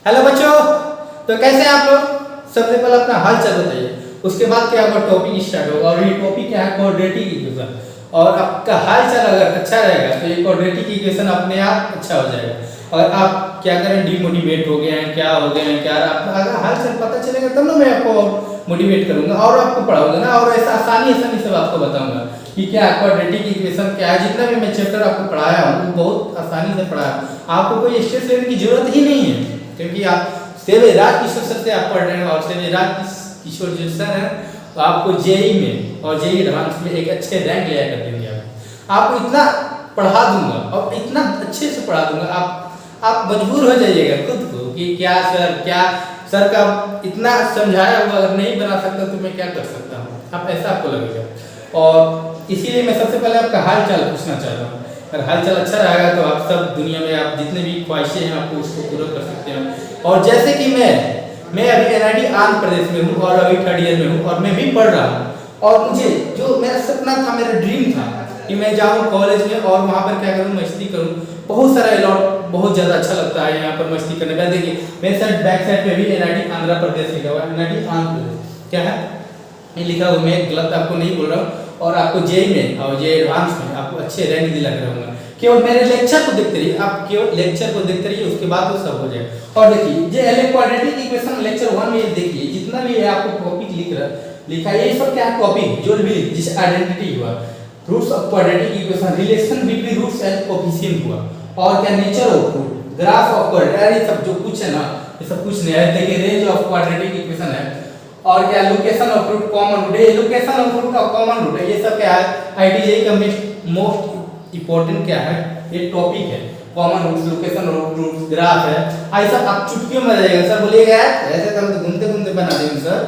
Hello बच्चों। तो कैसे हैं आप लोग? सबसे पहले अपना हाल चाल बताइए, उसके बाद क्या होगा, टॉपिक स्टार्ट होगा। और ये टॉपिक क्या है, क्वाड्रेटिक इक्वेशन। और आपका हाल चाल अगर अच्छा रहेगा तो ये क्वाड्रेटिक इक्वेशन अपने आप अच्छा हो जाएगा। अगर आप क्या करें, डिमोटिवेट हो गए हैं, क्या हो गए हैं, क्या आपका अगर हाल चाल पता चलेगा तब ना मैं आपको मोटिवेट करूंगा और आपको पढ़ाऊंगा ना, और ऐसा आसानी से आपको बताऊंगा कि क्या क्वाड्रेटिक इक्वेशन क्या है। जितना भी मैं चैप्टर आपको पढ़ाया हूँ वो बहुत आसानी से पढ़ाया, आपको कोई स्ट्रेस लेने की जरूरत ही नहीं है, क्योंकि आप सेवेराज किशोर सर से आप पढ़ रहे हैं। और सेवेराज किशोर जो सर है तो आपको जेई में और जेई एडवांस में एक अच्छे रैंक लिया कर देंगे। आपको इतना पढ़ा दूंगा और इतना अच्छे से पढ़ा दूंगा, आप मजबूर हो जाइएगा खुद को कि क्या सर का इतना समझाया हुआ अगर नहीं बना सकता तो मैं क्या कर सकता हूँ, आप ऐसा आपको लगेगा। और इसीलिए मैं सबसे पहले आपका हाल चाल पूछना चाहता हूँ। अगर हाल चाल अच्छा रहेगा तो आप सब दुनिया में आप जितने भी ख्वाहिशें हैं आपको उसको पूरा कर सकते हैं। और जैसे कि मैं अभी एनआईटी आंध्र प्रदेश में हूँ और अभी थर्ड ईयर में हूँ और मैं भी पढ़ रहा हूँ। और मुझे जो मेरा सपना था, मेरा ड्रीम था कि मैं जाऊँ कॉलेज में और वहाँ पर क्या करूँ, मस्ती करूँ। बहुत सारा अलॉट बहुत ज़्यादा अच्छा लगता है यहाँ पर मस्ती करने का। देखिए मेरे साइड बैक साइड पे भी एनआईटी आंध्र प्रदेश लिखा हुआ है, एनआईटी आंध्र प्रदेश क्या है ये लिखा हुआ, मैं गलत आपको नहीं बोल रहा हूँ। और आपको जेई में और जेई एडवांस में आपको अच्छे रैंक दिला कर रहूँगा। केवल मेरे लेक्चर को देखते रहिए, आप केवल लेक्चर को देखते रहिए, उसके बाद वो सब हो जाए। और देखिए जे क्वाड्रेटिक इक्वेशन लेक्चर 1 में देखिए जितना भी है आपको टॉपिक लिखा है ये सब क्या है, टॉपिक जो भी जिस आइडेंटिटी हुआ, roots of quadratic equation, relation between roots and coefficient हुआ, और क्या nature of root, graph of quadratic, ये सब जो कुछ है ना ये सब कुछ नहीं है। देखिए रेंज ऑफ क्वाड्रेटिक इक्वेशन है, और क्या location of root, common root, ये लोकेशन ऑफ रूट और कॉमन रूट है, ये सब क्या है आईटीजेई का मोस्ट इंपॉर्टेंट क्या है ये टॉपिक है। Common root, location of root, graph है, ऐसा आप चुटकियों में जाएगा। सर बोलिएगा ऐसे तो हम घूमते घूमते बना देंगे सर,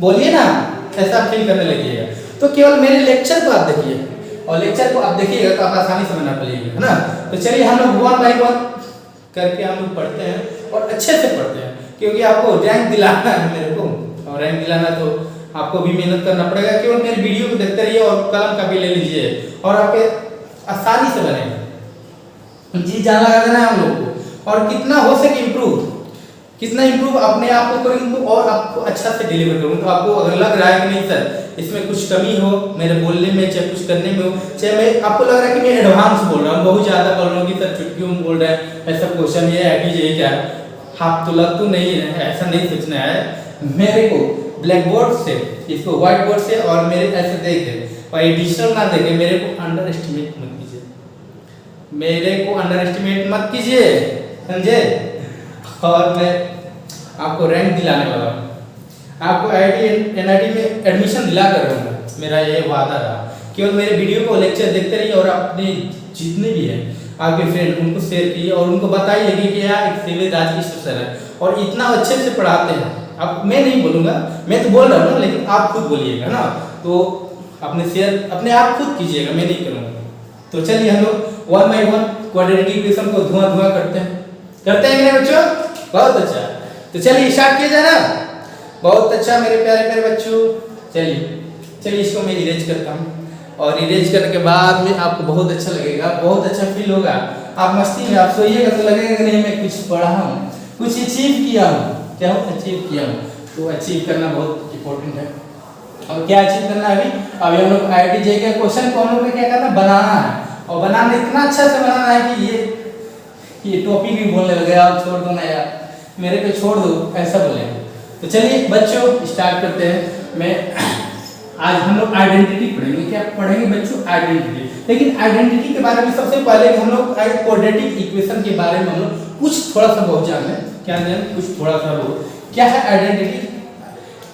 बोलिए ना, ऐसा फील करने लगिएगा। तो केवल मेरे लेक्चर को आप देखिए और लेक्चर को आप देखिएगा तो आप आसानी से बना पाइएगा, है ना। तो चलिए हम लोग 1 बाय 1 करके हम लोग पढ़ते हैं और अच्छे से पढ़ते हैं, क्योंकि आपको रैंक दिलाना है मेरे को, और रैंक दिलाना तो आपको भी मेहनत करना पड़ेगा। केवल मेरे वीडियो को देखते रहिए और कलम का भी ले लीजिए और आपके आसानी से बनेगा। जी जान लगा देना है हम लोग को, और कितना हो सके इम्प्रूव अपने आप को करेंगे और आपको अच्छा से डिलीवर करूँगा। तो आपको अगर लग रहा है कि नहीं सर इसमें कुछ कमी हो मेरे बोलने में, चाहे कुछ करने में हो, चाहे मैं आपको लग रहा है कि मैं एडवांस बोल रहा हूँ, बहुत ज़्यादा बोल रहा हूँ कि सर चुटकियों में बोल रहे हैं, ऐसा क्वेश्चन ये है कि ये क्या है, हाथ तो लग तो नहीं है, ऐसा नहीं सोचना है। मेरे को ब्लैक बोर्ड से, इसको व्हाइट बोर्ड से और मेरे ऐसे देखे और डिजिटल ना देखे, मेरे को अंडर एस्टिमेट मत कीजिए, मेरे को अंडर एस्टिमेट मत कीजिए, समझे। और मैं आपको रैंक दिलाने वाला हूँ, आपको एनआईटी में एडमिशन दिला कर रहूँगा, मेरा ये वादा रहा। केवल मेरे वीडियो को लेक्चर देखते रहिए और अपने जितने भी हैं आपके फ्रेंड उनको शेयर कीजिए और उनको बताइए कि यह एक सेवेराज किशोर सर है और इतना अच्छे से पढ़ाते हैं। अब मैं नहीं बोलूँगा, मैं तो बोल रहा हूँ ना, लेकिन आप खुद बोलिएगा ना, तो अपने शेयर अपने आप खुद कीजिएगा, मैं नहीं करूँगा। तो चलिए हम लोग 1 बाय 1 क्वाड्रेटिक इक्वेशन को धुआं करते हैं कि नहीं बच्चों? बहुत अच्छा, तो चलिए स्टार्ट किया जाए ना। बहुत अच्छा मेरे प्यारे बच्चों, चलिए इसको मैं इरेज करता हूँ और इरेज करने के बाद में आपको बहुत अच्छा लगेगा, बहुत अच्छा फील होगा। आप मस्ती में आप सोइएगा तो लगेगा कि नहीं मैं कुछ पढ़ा हूँ, कुछ अचीव किया हूँ, क्या हूँ अचीव किया हूँ। तो अचीव करना बहुत इंपॉर्टेंट है। और क्या अचीव करना है अभी हम लोग आईआईटी के क्वेश्चन को हम लोग क्या करना, बनाना है, और बनाना इतना अच्छा से बनाना है कि ये टॉपिक भी बोलने लगे, आप छोड़ दो ना यार, मेरे पे छोड़ दो, ऐसा बोलेंगे। तो चलिए बच्चों स्टार्ट करते हैं। आज हम लोग आइडेंटिटी पढ़ेंगे। क्या पढ़ेंगे बच्चों? आइडेंटिटी। लेकिन आइडेंटिटी के बारे में सबसे पहले हम लोग क्वाड्रेटिक इक्वेशन के बारे में हम लोग कुछ थोड़ा सा बहुत जान लें। क्या जान कुछ थोड़ा सा बहुत क्या है आइडेंटिटी?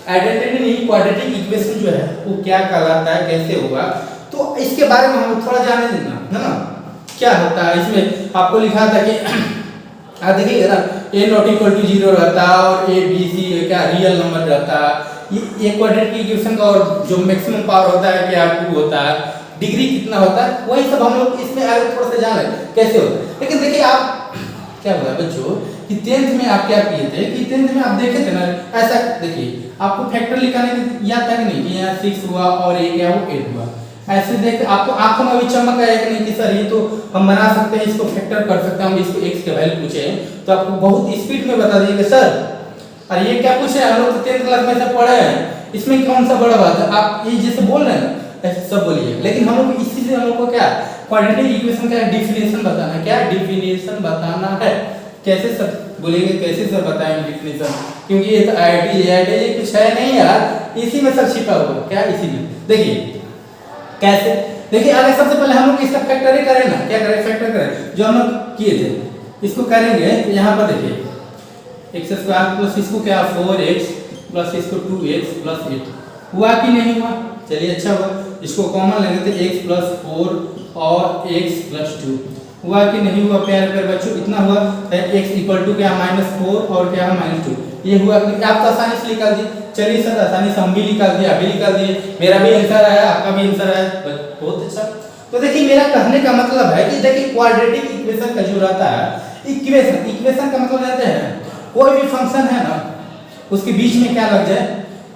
आइडेंटिटी नहीं, क्वाड्रेटिक इक्वेशन जो है वो क्या कहलाता है, कैसे होगा, तो इसके बारे में हम थोड़ा जाने देना, है ना। क्या होता है इसमें आपको लिखा था कि देखिए ना, a नॉट इक्वल टू 0 रहता है और a b c क्या रियल नंबर रहता है। ये क्वाड्रेटिक इक्वेशन का और जो मैक्सिमम पावर होता है क्या 2 होता है, डिग्री कितना होता है, वही सब हम लोग इसमें आगे थोड़ा सा जान लें कैसे होता है। लेकिन देखिए आप क्या हुआ बच्चों कि 10th में आप क्या किए थे कि 10th में आप देखे थे ना, ऐसा देखिए आपको फैक्टर निकालने याद था कि नहीं कि यहाँ 6 हुआ और ये क्या हुआ 8 हुआ, ऐसे देख आपको आंखों में भी चमक आएगा कि नहीं कि सर ये तो हम बना सकते हैं, इसको फैक्टर कर सकते हैं, हम इसको x के वैल्यू पूछे तो आपको बहुत स्पीड में बता देंगे सर और ये क्या पूछे, हम लोग तो 10th क्लास में से पढ़े हैं, इसमें कौन सा बड़ा बात है। आप ये जैसे बोल रहे हैं ना ऐसे सब बोलिए, लेकिन हम लोग इसी से हम लोग को क्या क्वाड्रेटिक इक्वेशन का डिफिनेशन बताना है, क्या डिफिनेशन बताना है। कैसे सर बोलेंगे, कैसे सर बताएंगे डिफिनेशन, क्योंकि ये तो आईआईटी कुछ है नहीं यार, इसी में सब छिपा हुआ क्या, इसी में देखिए कैसे। देखिए अगर सबसे पहले हम लोग इसका फैक्टर करें ना, क्या करें फैक्टर करें जो हम लोग किए थे, इसको करेंगे तो यहाँ पर देखिए एक्स स्क्वायर प्लस इसको क्या 4x प्लस इसको 2x प्लस 8 हुआ कि नहीं हुआ, चलिए अच्छा हुआ। इसको कॉमन लेंगे तो x प्लस 4 और x प्लस 2 हुआ कि नहीं हुआ प्यारे प्यारे बच्चों, इतना हुआ। x इक्वल टू क्या -4 और क्या -2 ये हुआ कि आप तो आसानी से निकाल दिए। चलिए सर आसानी से हम भी निकाल दिए, आप भी निकाल दिए, मेरा भी आंसर आया, आपका भी आंसर आया, बहुत अच्छा। तो देखिए मेरा कहने का मतलब है कि देखिए क्वाड्रेटिक इक्वेशन का जो रहता है इक्वेशन का मतलब रहता है कोई भी फंक्शन है ना उसके बीच में क्या लग जाए,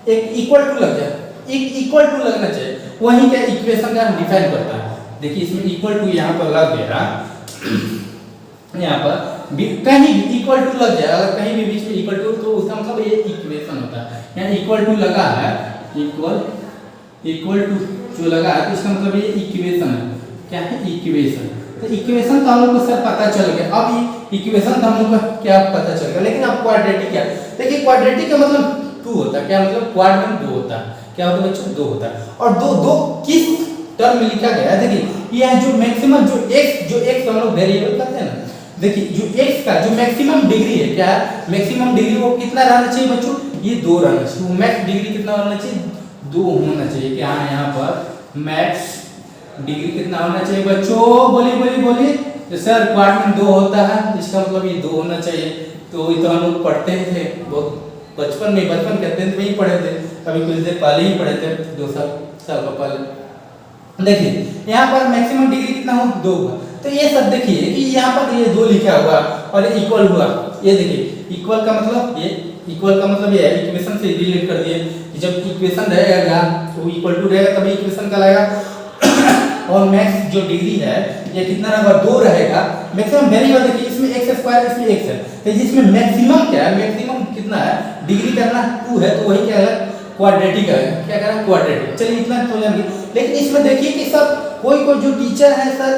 एक इक्वल टू लग जाए, एक इक्वल टू लगना चाहिए, वही क्या इक्वेशन का डिफाइन करता है। देखिए इसमें इक्वल टू यहाँ पर लग गया, यहाँ पर कहीं भी इक्वल टू लग जाए, अगर कहीं भी बीच में इक्वल टू तो उसका मतलब ये इक्वेशन होता है। यहाँ इक्वल टू लगा है, इक्वल टू जो लगा है तो इसका मतलब ये इक्वेशन है, क्या है इक्वेशन। तो इक्वेशन तो हम लोग को सर पता चल गया, अब ये इक्वेशन तो हम लोग को क्या पता चल गया, लेकिन अब क्वाड्रेटिक क्या, देखिए क्वाड्रेटिक का मतलब 2 होता है, क्या मतलब क्वाड में 2 होता है, क्या होता है बच्चों 2 होता है। और दो किस टर्म में लिखा गया है, देखिए ये जो मैक्सिमम जो x हम लोग वेरिएबल करते हैं ना, देखिए जो x का जो मैक्सिमम डिग्री है, क्या है मैक्सिमम डिग्री वो कितना रहना चाहिए बच्चों, ये 2 रहना चाहिए। वो मैक्स डिग्री कितना होना चाहिए, 2 होना चाहिए। क्या यहाँ पर मैक्स डिग्री कितना होना चाहिए बच्चों, बोलिए तो सर क्वाड में 2 होता है, इसका मतलब ये 2 होना चाहिए। तो ये तो हम लोग पढ़ते थे बहुत बचपन कहते हैं तो वही पढ़े थे, अभी कुछ देर पहले ही पढ़े थे, 2 साल पहले। देखिए यहाँ पर मैक्सिमम डिग्री कितना हो 2 हुआ, तो ये सब देखिए कि यहाँ पर ये 2 लिखा हुआ और ये इक्वल हुआ, ये देखिए इक्वल का मतलब ये है इक्वेशन से रिलेट कर दिए कि जब इक्वेशन रहेगा तो इक्वल टू रहेगा तभी इक्वेशन कहलाएगा। और मैक्स जो डिग्री है ये कितना रहेगा 2 रहेगा। मैक्सिमम वेरिएबल देखिए इसमें x स्क्वायर इसमें x है, तो इसमें मैक्सिमम क्या है, मैक्सिमम कितना है डिग्री करना 2 है, तो वही क्या है क्वाड्रेटिक है, क्या कह रहा है क्वाड्रेटिक। चलिए इतना तो जान गए, लेकिन इसमें देखिए कि सब कोई जो टीचर है सर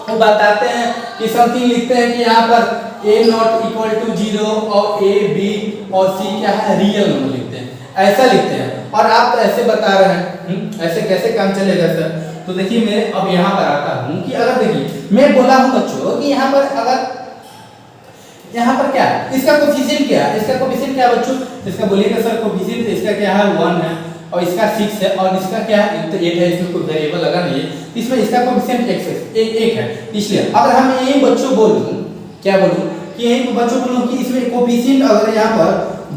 वो बताते हैं कि समथिंग लिखते हैं कि यहाँ पर a नॉट इक्वल टू 0 और a b और c क्या है रियल नंबर लिखते हैं, ऐसा लिखते हैं, और आप तो ऐसे बता रहे हैं, ऐसे कैसे काम चलेगा सर। तो देखिए मैं अब यहाँ पर आता हूँ कि अगर देखिए मैं बोला हूँ बच्चों कि यहाँ पर अगर यहाँ पर क्या है इसका कोफिशिएंट क्या है, इसका कोफिशिएंट क्या है बच्चों, इसका बोलिएगा सर कोफिशिएंट इसका क्या है 1 है और इसका 6 है और इसका क्या है तो 8 है, इसमें कोई वेरिएबल लगा नहीं है, इसमें इसका कोफिशिएंट एक है। इसलिए अगर हम यही बच्चों बोलूं क्या बोलूं कि यही बच्चों बोलूं कि इसमें कोफिशिएंट अगर यहाँ पर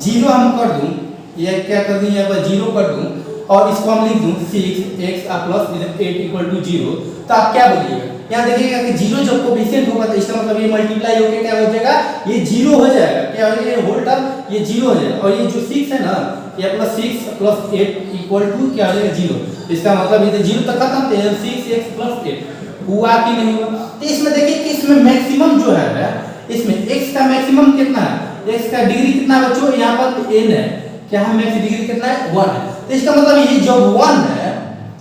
0 हम कर दूं, ये क्या कर दूं यहाँ पर 0 कर दूं और इसको हम लिख दूं 6x प्लस 8 इक्वल टू 0, तो आप क्या बोलिएगा, यहाँ देखिएगा कि 0 जब कोफिशिएंट होगा तो इसका मतलब ये मल्टीप्लाई होकर क्या हो जाएगा, ये 0 हो जाएगा, क्या हो जाएगा ये होल टर्म ये 0 हो जाएगा। और ये जो 6 है ना ये प्लस 6 प्लस 8 इक्वल टू क्या हो जाएगा 0, इसका मतलब ये 0 तक खत्म थे 6x प्लस 8 हुआ कि नहीं हुआ। तो इसमें देखिए कि इसमें मैक्सिमम जो है इसमें x का मैक्सिमम कितना है, x का डिग्री कितना बच्चों यहाँ पर n है, क्या हम मैक्स डिग्री कितना है 1 है, तो इसका मतलब ये जब 1 है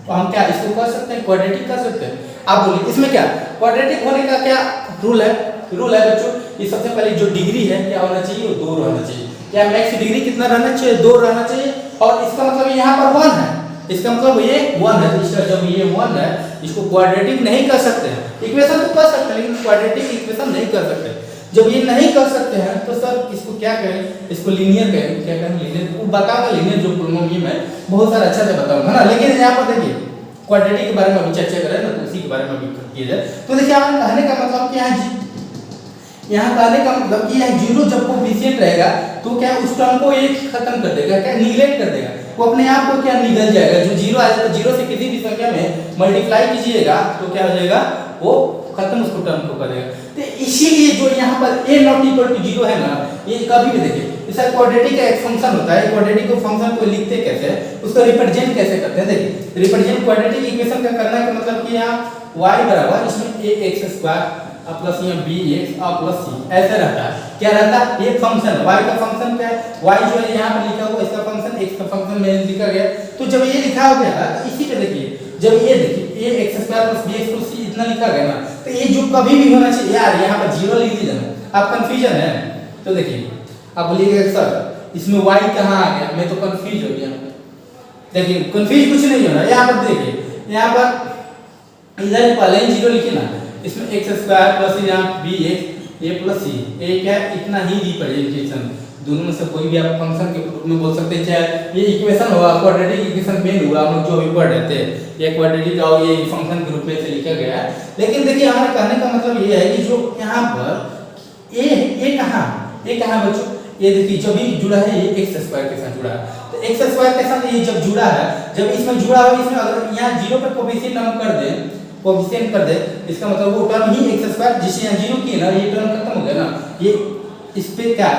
तो हम क्या इसको कर सकते हैं क्वाड्रेटिक कर सकते हैं। आप बोलिए इसमें क्या क्वाड्रेटिक होने का क्या रूल है बच्चों, ये सबसे पहले जो डिग्री है क्या होना चाहिए वो 2 रहना चाहिए, क्या मैक्स डिग्री कितना रहना चाहिए 2 रहना चाहिए, और इसका मतलब यहाँ पर 1 है, इसका मतलब ये 1 है, तो इसका जब ये 1 है इसको क्वाड्रेटिक नहीं कर सकते हैं, इक्वेशन तो कर सकते हैं लेकिन क्वाड्रेटिक इक्वेशन नहीं कर सकते। जब ये नहीं कर सकते हैं तो सर इसको क्या कहें, इसको लीनियर कहें, क्या कहें लीनियर, वो बताऊंगा लीनियर जो पॉलिनोमियल है बहुत सारा अच्छा से बताऊंगा ना, लेकिन यहाँ पर देखिए क्वाड्रेटिक के बारे में अभी चर्चा करें ना तो उसी के बारे में अभी किया जाए। तो देखिए हमारे कहने का मतलब क्या है, यहाँ कहने का मतलब कि यह 0 जब कोफिशिएंट रहेगा तो क्या उस टर्म को एक खत्म कर देगा, क्या निगलेक्ट कर देगा, वो अपने आप को क्या निकल जाएगा, जो 0 आ जाएगा 0 से किसी भी संख्या में मल्टीप्लाई कीजिएगा तो क्या हो जाएगा वो खत्म उसको टर्म को कर देगा। तो इसीलिए जो यहाँ पर a नॉट इक्वल टू 0 है ना ये कभी भी देखिए इसका क्वाड्रेटिक का एक फंक्शन होता है, क्वाड्रेटिक को फंक्शन को लिखते कैसे हैं, उसको रिप्रेजेंट कैसे करते हैं। देखिए रिप्रेजेंट क्वाड्रेटिक इक्वेशन का करने का मतलब कि यहाँ y बराबर इसमें ax² प्लस यहाँ bx प्लस c ऐसे रहता है। क्या रहता है, ये फंक्शन y का फंक्शन क्या है, y जो है यहाँ पर लिखा हुआ, इसका फंक्शन x का फंक्शन में लिखा गया। तो जब ये लिखा हो गया तो इसी पे देखिए, जब ये देखिए ax² plus bx plus c इतना लिखा गया ना, तो ये जो कभी भी होना चाहिए यार, यहाँ पर 0 लिख दीजिए ना, आप कंफ्यूजन है। तो देखिए आप बोलिएगा सर इसमें y कहाँ आ गया, मैं तो कंफ्यूज हो गया। देखिए कंफ्यूज कुछ नहीं होना, यहाँ पर देखिए, यहाँ पर इधर पहले 0 लिखे ना, इसमें x² प्लस यहाँ bx a plus c, a क्या है इतना ही रिप्रेजेंटेशन, दोनों में से कोई भी आप फंक्शन के रूप में बोल सकते हैं। चाहे ये इक्वेशन होगा, क्वाड्रेटिक इक्वेशन मेन हुआ, हम लोग जो अभी पढ़ रहे थे, ये क्वाड्रेटिक और ये फंक्शन के रूप में से लिखा गया है। लेकिन देखिए हमारे कहने का मतलब ये है कि जो यहाँ पर ये कहाँ बच्चों, ये देखिए जब भी जुड़ा है ये x² के साथ जुड़ा है, तो x² के साथ ये जब जुड़ा है, जब इसमें जुड़ा हुआ, इसमें अगर यहाँ 0 पर कोएफिशिएंट हम कर दें, कोएफिशिएंट कर दे, इसका मतलब वो टर्म ही x² जिसे यहाँ 0 किया ना, ये टर्म खत्म हो गया ना, ये इस पे क्या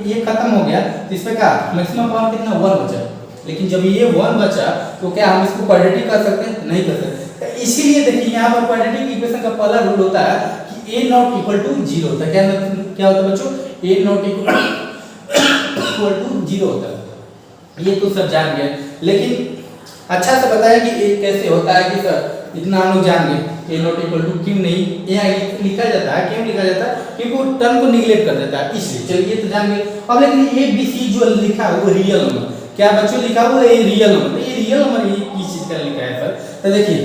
ये खत्म हो गया, तो इस पे क्या मैक्सिमम पावर कितना 1 बचा। लेकिन जब ये 1 बचा तो क्या हम इसको क्वाड्रेटिक कर सकते हैं, नहीं कर सकते। इसीलिए देखिए यहाँ पर क्वाड्रेटिक इक्वेशन का पहला रूल होता है कि a नॉट इक्वल टू 0 होता है। क्या होता है बच्चों, a नॉट इक्वल टू 0 होता है। ये तो सब जान गए, लेकिन अच्छा से बताया कि ये कैसे होता है, कि सर इतना हम लोग जान गए a नॉट इक्वल टू क्यों नहीं यहाँ लिखा जाता है, क्यों लिखा जाता है, क्योंकि वो टर्म को निगलेक्ट कर देता है, इसलिए। चलिए तो जान गए। अब लेकिन a b c जो लिखा है वो रियल नंबर, क्या बच्चों लिखा हुआ है, ये रियल नंबर, ये रियल नंबर ये किस चीज का लिखा है सर, तो देखिए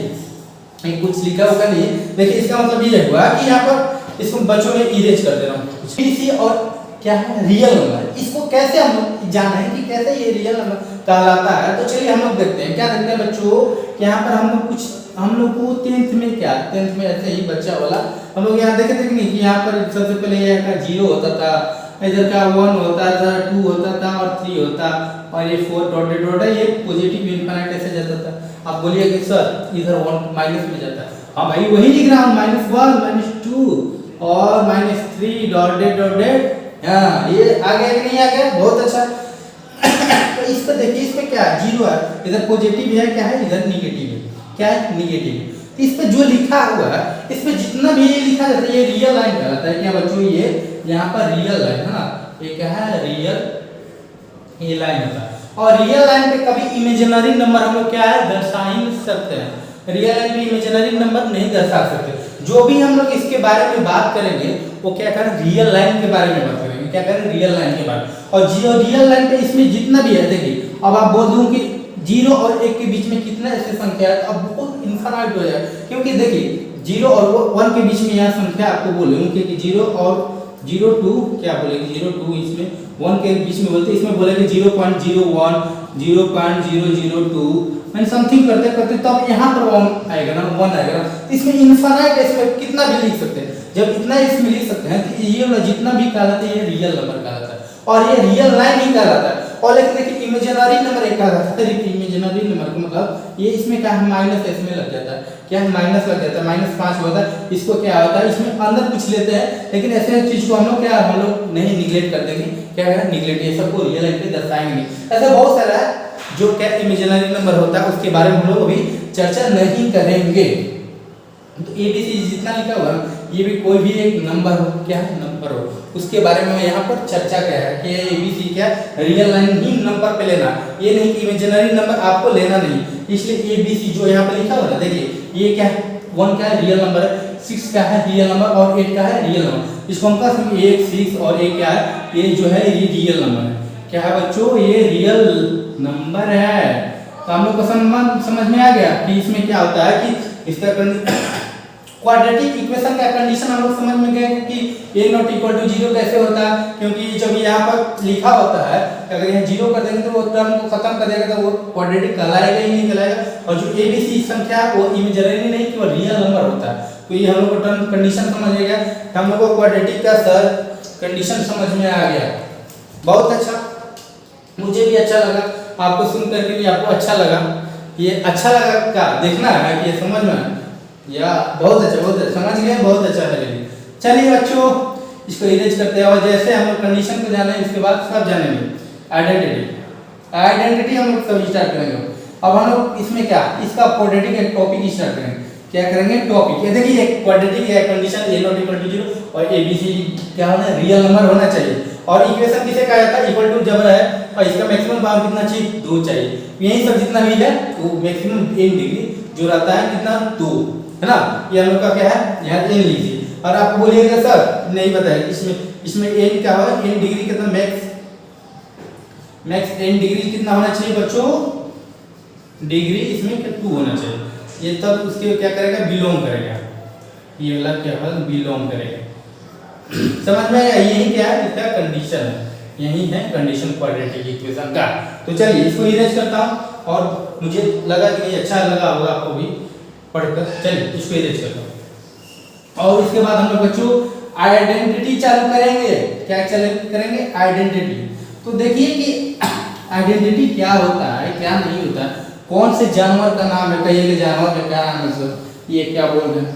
कुछ लिखा होगा नहीं। देखिए इसका मतलब ये हुआ कि यहाँ पर इसको बच्चों में इरेज कर दे रहा हूँ, b c और क्या है रियल नंबर, इसको कैसे हम लोग जाना है कि कैसे ये रियल नंबर कहलाता है। तो चलिए हम लोग देखते हैं, क्या देखते हैं बच्चों, यहाँ पर हम लोग को 10th में क्या 10th में ऐसे ही बच्चा वाला हम लोग यहाँ देखे थे कि नहीं, कि यहाँ पर सबसे पहले ये का 0 होता था, इधर का 1 होता था, 2 होता था और 3 होता, और ये 4 डॉटेड डॉट है, ये पॉजिटिव इनफिनिट ऐसे जाता था। आप बोलिए कि सर इधर 1 माइनस में जाता है, हाँ भाई वही लिख रहा हूँ, -1 -2 और -3 डॉटेड डॉटेड, हाँ ये आ गया कि नहीं आ गया, बहुत अच्छा। तो इस पर देखिए, इसमें क्या 0 है, इधर पॉजिटिव है, क्या है इधर निगेटिव है, क्या है निगेटिव। इस पे जो लिखा हुआ है, इस पे जितना भी ये लिखा जाता है ये रियल लाइन कहलाता है। क्या बच्चों, ये यहाँ पर रियल लाइन है ना, ये क्या है रियल ये लाइन होता है। और रियल लाइन पे कभी इमेजिनरी नंबर हम लोग क्या है दर्शा ही नहीं सकते हैं, रियल लाइन पे इमेजिनरी नंबर नहीं दर्शा सकते। जो भी हम लोग इसके बारे में बात करेंगे वो क्या करें, रियल लाइन के बारे में बात करेंगे, क्या करें रियल लाइन के बारे में। और जो रियल लाइन पे इसमें जितना भी है, देखिए अब आप बोल दूं कि 0 और 1 के बीच में कितना ऐसे संख्या है, अब बहुत इनफाइनाइट हो जाएगा, क्योंकि देखिए 0 और 1 के बीच में यह संख्या आपको बोलूंगी कि 0 और 02 क्या बोलेंगे 02, इसमें 1 के बीच में बोलते, इसमें बोलेंगे 0.01 0.002 मैंने समथिंग करते करते तब तो यहाँ पर 1 आएगा ना, 1 आएगा ना, इसमें इनफाइनाइट इसमें कितना भी लिख सकते हैं। जब इतना इसमें लिख सकते हैं तो ये वाला जितना भी कहलाता है ये रियल नंबर कहलाता है, और ये रियल लाइन ही कहलाता है। और लेकिन देखिए इमेजिनरी नंबर एक कहलाता है, इमेजिनरी नंबर का मतलब ये इसमें क्या है माइनस इसमें लग जाता है, क्या है माइनस लग जाता है, -5 होता है। इसको क्या होता है, इसमें अंदर कुछ लेते हैं, लेकिन ऐसे चीज को हम लोग क्या हम लोग नहीं निगलेक्ट कर देंगे, क्या है निगलेक्ट, ये सबको रियल लाइन पे दर्शाएंगे नहीं। ऐसा बहुत सारा है जो क्या इमेजिनरी नंबर होता है, उसके बारे में हम लोग अभी चर्चा नहीं करेंगे। तो ABC जितना लिखा हुआ ये भी कोई भी एक नंबर हो, क्या है नंबर हो, उसके बारे में यहाँ पर चर्चा क्या है कि ABC क्या रियल लाइन ही नंबर पे लेना, ये नहीं कि इमेजिनरी नंबर आपको लेना नहीं। इसलिए ABC जो यहाँ पे लिखा हुआ है, देखिए ये क्या है 1 क्या है रियल नंबर है, 6 का है रियल नंबर और 8 का है रियल नंबर। इसको हम कह 1 6 और 1 क्या है ये जो है ये रियल नंबर है, क्या है बच्चों ये रियल नंबर है। तो हम लोग को समझ में आ गया कि इसमें क्या होता है कि इसका क्वाड्रेटिक इक्वेशन का कंडीशन हम लोग समझ में गए कि a नॉट इक्वल टू 0 कैसे होता है, क्योंकि जब यहाँ पर लिखा होता है अगर यहाँ 0 कर देंगे तो वो टर्म को खत्म कर देगा, तो वो क्वाड्रेटिक कहलाएगा ही नहीं कहलाएगा। और जो ABC संख्या वो इमेजिनरी नहीं कि वो रियल नंबर होता है। तो ये हम लोग को टर्म कंडीशन समझ में गया, हम लोग को क्वाड्रेटिक का सर कंडीशन समझ में आ गया। बहुत अच्छा, मुझे भी अच्छा लगा, आपको सुन करके भी आपको अच्छा लगा, ये अच्छा लगा क्या देखना है कि ये समझ में या बहुत अच्छा समझ गए, बहुत अच्छा लगेगा। चलिए बच्चों इसको इरेज करते हैं। और जैसे हम लोग कंडीशन को जाने इसके बाद सब जानेंगे आइडेंटिटी हम लोग सब स्टार्ट करेंगे। अब हम लोग इसमें क्या इसका क्वाड्रेटिक एक टॉपिक स्टार्ट करेंगे। क्या करेंगे टॉपिक, ये देखिए एक क्वाड्रेटिक है condition a not equal to 0 और a b c क्या होना रियल नंबर होना चाहिए। और इक्वेशन किसे कहा जाता है इक्वल टू जब है और इसका मैक्सिमम पावर कितना चाहिए 2 चाहिए। यही सब जितना भी है वो मैक्सिमम n डिग्री जो रहता है कितना 2 है ना। ये हम लोग का क्या है यहाँ n लीजिए। और आप बोलिएगा सर नहीं बताया इसमें n क्या होगा n डिग्री कितना मैक्स n डिग्री कितना होना चाहिए बच्चों, डिग्री इसमें 2 होना चाहिए। ये तब उसके क्या करेगा बिलोंग करेगा, ये वाला क्या होगा बिलोंग करेगा। समझ में आया, यही क्या है इसका कंडीशन है, यही है कंडीशन क्वाड्रेटिक इक्वेशन का। तो चलिए इसको इरेज करता हूँ और मुझे लगा कि ये अच्छा लगा होगा आपको भी पढ़कर। चलिए इसको इरेज करता हूँ और उसके बाद हम लोग बच्चों आइडेंटिटी चालू करेंगे। क्या चालू करेंगे आइडेंटिटी। तो देखिए कि आइडेंटिटी क्या होता है क्या नहीं होता है, कौन से जानवर का नाम है, कहिए जानवर का क्या नाम है सर, ये क्या बोल रहे हैं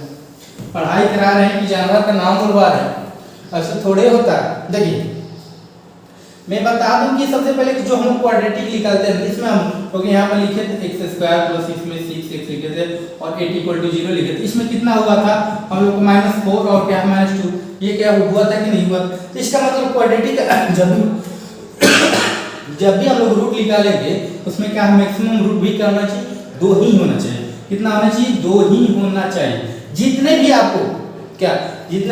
पढ़ाई करा रहे हैं कि जानवर का नाम बोलवा रहे हैं, ऐसा थोड़े होता है। देखिए मैं बता दूं कि सबसे पहले जो हम क्वाड्रेटिक निकालते हैं इसमें हम क्योंकि यहाँ पर लिखे थे x² प्लस इसमें 6x लिखे थे और 8 इक्वल टू 0 लिखे थे। इसमें कितना हुआ था हम लोग को -4 और क्या -2, ये क्या हुआ था कि नहीं हुआ। तो इसका मतलब क्वाड्रेटिक जब भी हम लोग रूट निकालेंगे उसमें क्या मैक्सिमम रूट भी क्या होना चाहिए 2 ही होना चाहिए। कितना होना चाहिए 2 ही होना चाहिए। जितने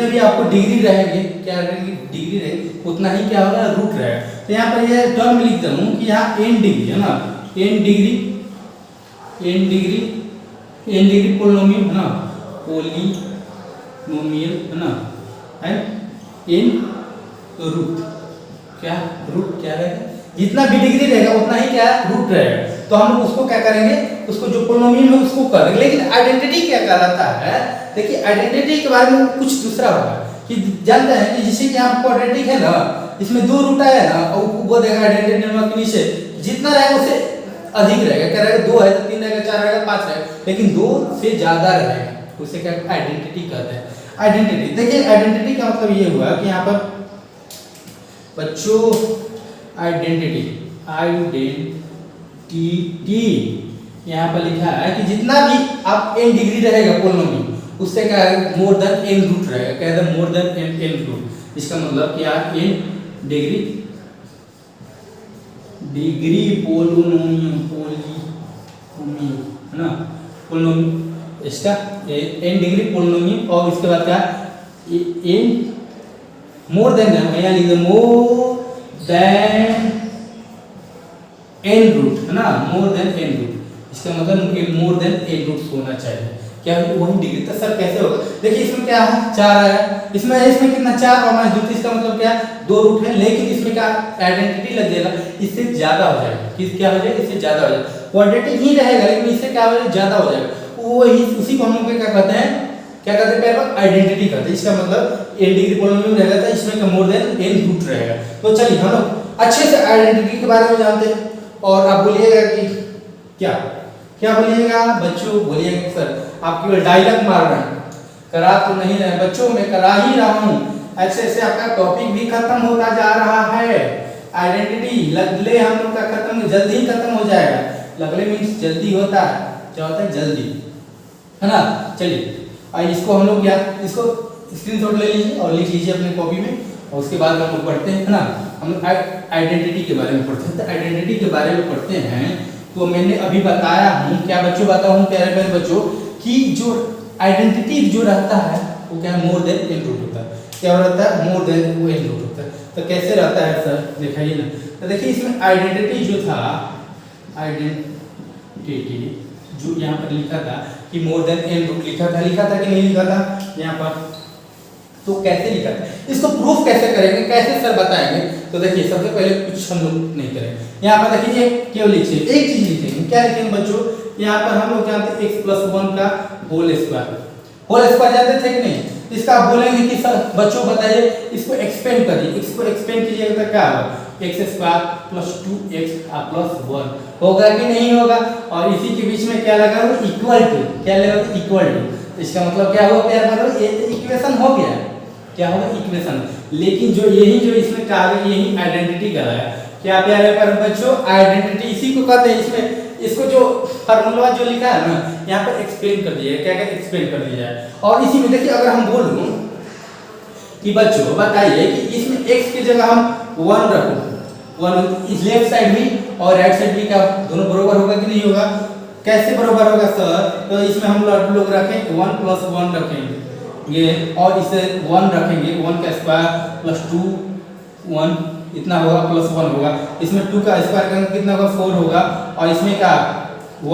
भी आपको डिग्री रहेंगे क्या रहेंगे डिग्री रहेंगे उतना ही क्या होगा रूट रहेगा। तो यहाँ पर ये टर्म लिख दूँ कि यहाँ n डिग्री है ना, n डिग्री पोलिनोमियल है ना, पोलिनोमियल है ना, है n रूट क्या रहेगा जितना भी डिग्री रहेगा उतना ही क्या रूट रहेगा। तो हम लोग उसको क्या करेंगे उसको जो पोलिनोमियल है उसको करेंगे। लेकिन आइडेंटिटी क्या कहलाता है, देखिए आइडेंटिटी के बारे में कुछ दूसरा होगा कि जानते हैं कि जैसे कि यहाँ क्वाड्रेटिक है ना इसमें 2 रूट आया ना और वो देगा आइडेंटिटी नंबर के नीचे जितना रहेगा उससे अधिक रहेगा। क्या रहेगा 2 है तो 3 रहेगा 4 रहेगा 5 रहेगा, लेकिन 2 से ज्यादा रहेगा उसे क्या आइडेंटिटी कहते हैं। आइडेंटिटी देखिए आइडेंटिटी का मतलब ये हुआ कि यहाँ पर बच्चों आइडेंटिटी यहाँ पर लिखा है कि जितना भी आप n डिग्री रहेगा पोलिनोमियल उससे क्या है मोर देन n रूट रहेगा। क्या है मोर देन n रूट। इसका मतलब क्या n डिग्री पोलिनोमियल है ना, पोलिनोमियल इसका n डिग्री पोलिनोमियल और इसके बाद क्या n मोर देन यहाँ लिख दो मोर देन n रूट है ना, मोर देन n रूट। इसका मतलब मोर देन n रूट होना चाहिए। क्या वही डिग्री तो सर कैसे होगा। देखिए इसमें क्या है 4 है, इसमें कितना 4 और -2 इसका मतलब क्या 2 रूट है, लेकिन इसमें क्या आइडेंटिटी लग जाएगा इससे ज्यादा हो जाएगा। किस क्या हो जाएगा इससे ज्यादा हो जाएगा। क्वाड्रेटिक ही रहेगा लेकिन इससे क्या हो जाएगा ज्यादा हो जाएगा। वही उसी को हम लोग क्या कहते हैं पहले आइडेंटिटी कहते हैं। इसका मतलब n डिग्री पोलिनोमियल रहेगा तो इसमें का मोर देन n रूट रहेगा। तो चलिए हम लोग अच्छे से आइडेंटिटी के बारे में जानते हैं। और आप बोलिएगा कि क्या बोलिएगा बच्चों, बोलिएगा सर आप केवल डायलॉग मार रहे हैं, करा तो नहीं रहे बच्चों, मैं करा ही रहा हूँ। ऐसे ऐसे आपका टॉपिक भी खत्म होता जा रहा है। आइडेंटिटी लगले हम लोग का जल्दी ही खत्म हो जाएगा। लगले मीन्स जल्दी होता है, क्या होता है जल्दी है ना। चलिए इसको हम लोग इसको स्क्रीनशॉट ले लीजिए और लिख लीजिए अपने कॉपी में और उसके बाद हम लोग पढ़ते हैं ना। हम लोग आइडेंटिटी के बारे में पढ़ते हैं। तो आइडेंटिटी के बारे में पढ़ते हैं तो मैंने अभी बताया हूँ क्या बच्चों बताऊँ प्यारे प्यारे बच्चों कि जो आइडेंटिटी जो रहता है वो क्या मोर देन n रूट होता है। क्या रहता है मोर देन n रूट होता है। तो कैसे रहता है सर दिखाइए ना। तो देखिए इसमें आइडेंटिटी जो था आइडेंटिटी जो यहाँ पर लिखा था कि मोर देन n रूट लिखा था कि नहीं लिखा था यहाँ पर। तो कैसे लिखा था इसको प्रूफ कैसे करेंगे कैसे सर बताएंगे। तो देखिए सबसे पहले कुछ हम लोग नहीं करेंगे। यहाँ पर देखिए केवल लिखिए एक चीज लिखेंगे। क्या लिखेंगे बच्चों, यहाँ पर हम लोग जानते हैं x+1 का होल स्क्वायर जानते थे कि नहीं। इसका आप बोलेंगे कि सर बच्चों बताइए इसको एक्सपेंड करिए। इसको एक्सपेंड कीजिएगा तो क्या होगा x² + 2x + 1 होगा कि नहीं होगा। और इसी के बीच में क्या लगा हुआ इक्वल टू, क्या लगा इक्वल टू। इसका मतलब क्या हुआ प्यार मतलब ये इक्वेशन हो गया। क्या होगा इक्वेशन। लेकिन जो यही जो इसमें कहा गया यही आइडेंटिटी कहा है। क्या प्यारे पर बच्चों आइडेंटिटी इसी को कहते हैं। इसमें इसको जो फार्मूला जो लिखा है ना यहाँ पर एक्सप्लेन कर दिया है। क्या क्या एक्सप्लेन कर दिया है। और इसी में देखिए अगर हम बोलूं कि बच्चों बताइए कि इसमें x की जगह हम 1 रखो 1 इस लेफ्ट साइड भी और राइट साइड भी क्या दोनों बराबर होगा कि नहीं होगा। कैसे बराबर होगा सर। तो इसमें हम लोग रखें 1 + 1 रखेंगे ये और इसे 1 रखेंगे 1 का स्क्वायर प्लस 2 1 इतना होगा प्लस 1 होगा। इसमें 2 का स्क्वायर करेंगे कितना होगा 4 होगा और इसमें क्या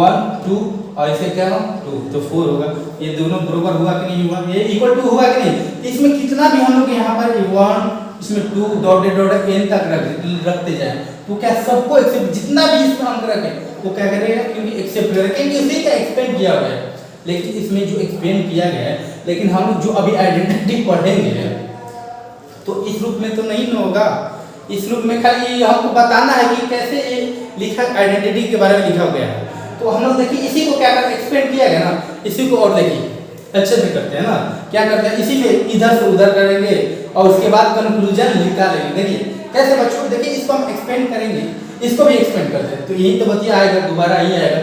1 2 और इसे क्या होगा 2 तो 4 होगा। ये दोनों बराबर हुआ कि नहीं हुआ। ये इक्वल टू हुआ कि नहीं। इसमें कितना भी हम लोग यहाँ पर 1 इसमें 2 डॉटेड डॉटेड n तक रखते जाए तो क्या सबको एक्सेप्ट जितना भी इसमें अंक रखें वो क्या करेगा क्योंकि एक्सेप्ट करेगा क्योंकि उसी का एक्सपेंड किया हुआ है। लेकिन इसमें जो एक्सपेंड किया गया है लेकिन हम लोग जो अभी आइडेंटिटी पढ़ेंगे तो इस रूप में तो नहीं होगा। इस रूप में खाली हमको बताना है कि कैसे ये लिखा आइडेंटिटी के बारे में लिखा गया है। तो हम लोग देखिए इसी को क्या कर एक्सपेंड किया गया ना इसी को और देखिए अच्छे से करते हैं ना। क्या करते हैं इसी में इधर से उधर करेंगे और उसके बाद कंक्लूजन निकालेंगे। देखिए कैसे बच्चों देखिए इसको हम एक्सपेंड करेंगे इसको भी एक्सपेंड करते हैं तो यही तो बतिया आएगा दोबारा यही आएगा।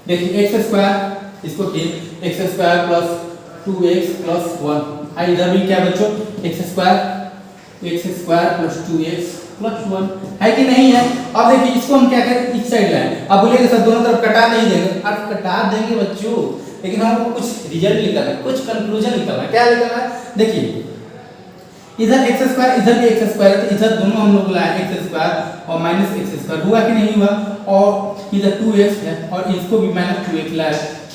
देखिए x स्क्वायर इसको किए x square plus 2x plus 1 इधर भी क्या बच्चों x square plus 2x plus 1 है कि नहीं है। अब देखिए इसको हम क्या करें इस साइड लाएं। अब बोलिएगा सर दोनों तरफ कटा नहीं देंगे। अब कटा देंगे बच्चों लेकिन हमको कुछ रिजल्ट निकालना है कुछ कंक्लूजन निकालना है। क्या निकालना है देखिए इधर x स्क्वायर इधर भी x स्क्वायर है तो इधर दोनों हम लोग लाए x स्क्वायर और माइनस x स्क्वायर हुआ कि नहीं हुआ। और इधर 2x है और इसको भी माइनस 2x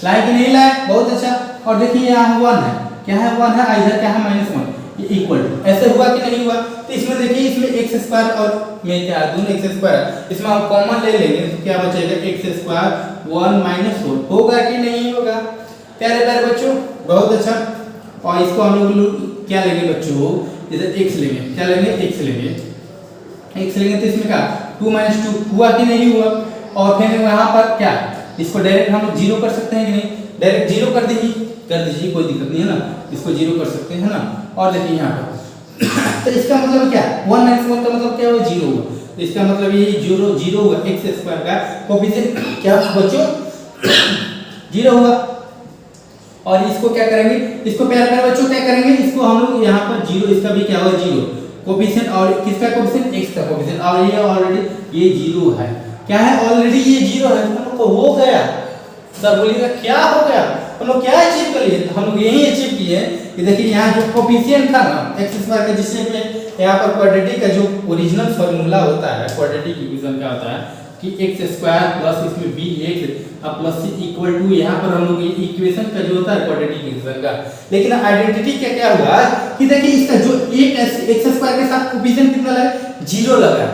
लाए कि नहीं लाए बहुत अच्छा। और देखिए यहाँ 1 है क्या है 1 है इधर क्या है -1 ये इक्वल टू ऐसे हुआ कि नहीं हुआ। तो इसमें देखिए इसमें x स्क्वायर और में क्या दोनों x स्क्वायर इसमें हम कॉमन ले लेंगे तो क्या बचेगा x स्क्वायर 1 - 4 होगा कि नहीं होगा। प्यारे प्यारे बच्चों बहुत अच्छा। और इसको हम लोग क्या लेंगे बच्चों इधर x लेंगे क्या लेंगे x लेंगे तो इसमें क्या 2 - 2 हुआ कि नहीं हुआ। और फिर वहां पर क्या इसको डायरेक्ट हम लोग 0 कर सकते हैं कि नहीं डायरेक्ट 0 कर दीजिए कोई दिक्कत नहीं है ना इसको 0 कर सकते हैं ना। और देखिए यहाँ पर तो इसका मतलब क्या 1 - 1 का मतलब क्या हुआ 0 हुआ। तो इसका मतलब ये 0 होगा x स्क्वायर का कोएफिशिएंट क्या बच्चों 0 होगा। और इसको क्या करेंगे इसको प्यारे प्यारे बच्चों क्या करेंगे इसको हम लोग यहाँ पर 0 इसका भी क्या होगा 0 कोएफिशिएंट और किसका कोएफिशिएंट x का कोएफिशिएंट और ये ऑलरेडी ये 0 है क्या है ऑलरेडी ये 0 है। तो हम लोग को हो गया सर बोलिएगा क्या हो गया हम लोग क्या अचीव कर लिए। हम लोग यही अचीव किए कि देखिए यहाँ जो कोएफिशिएंट था ना x स्क्वायर का जिससे में यहाँ पर क्वाड्रेटिक का जो ओरिजिनल फार्मूला होता है क्वाड्रेटिक इक्वेशन क्या होता है कि x स्क्वायर प्लस इसमें bx अब प्लस c इक्वल टू यहाँ पर हम लोग ये इक्वेशन का जो होता है क्वाड्रेटिक इक्वेशन का। लेकिन आइडेंटिटी क्या हुआ कि देखिए इसका जो x स्क्वायर के साथ कोएफिशिएंट कितना लगा 0 लगा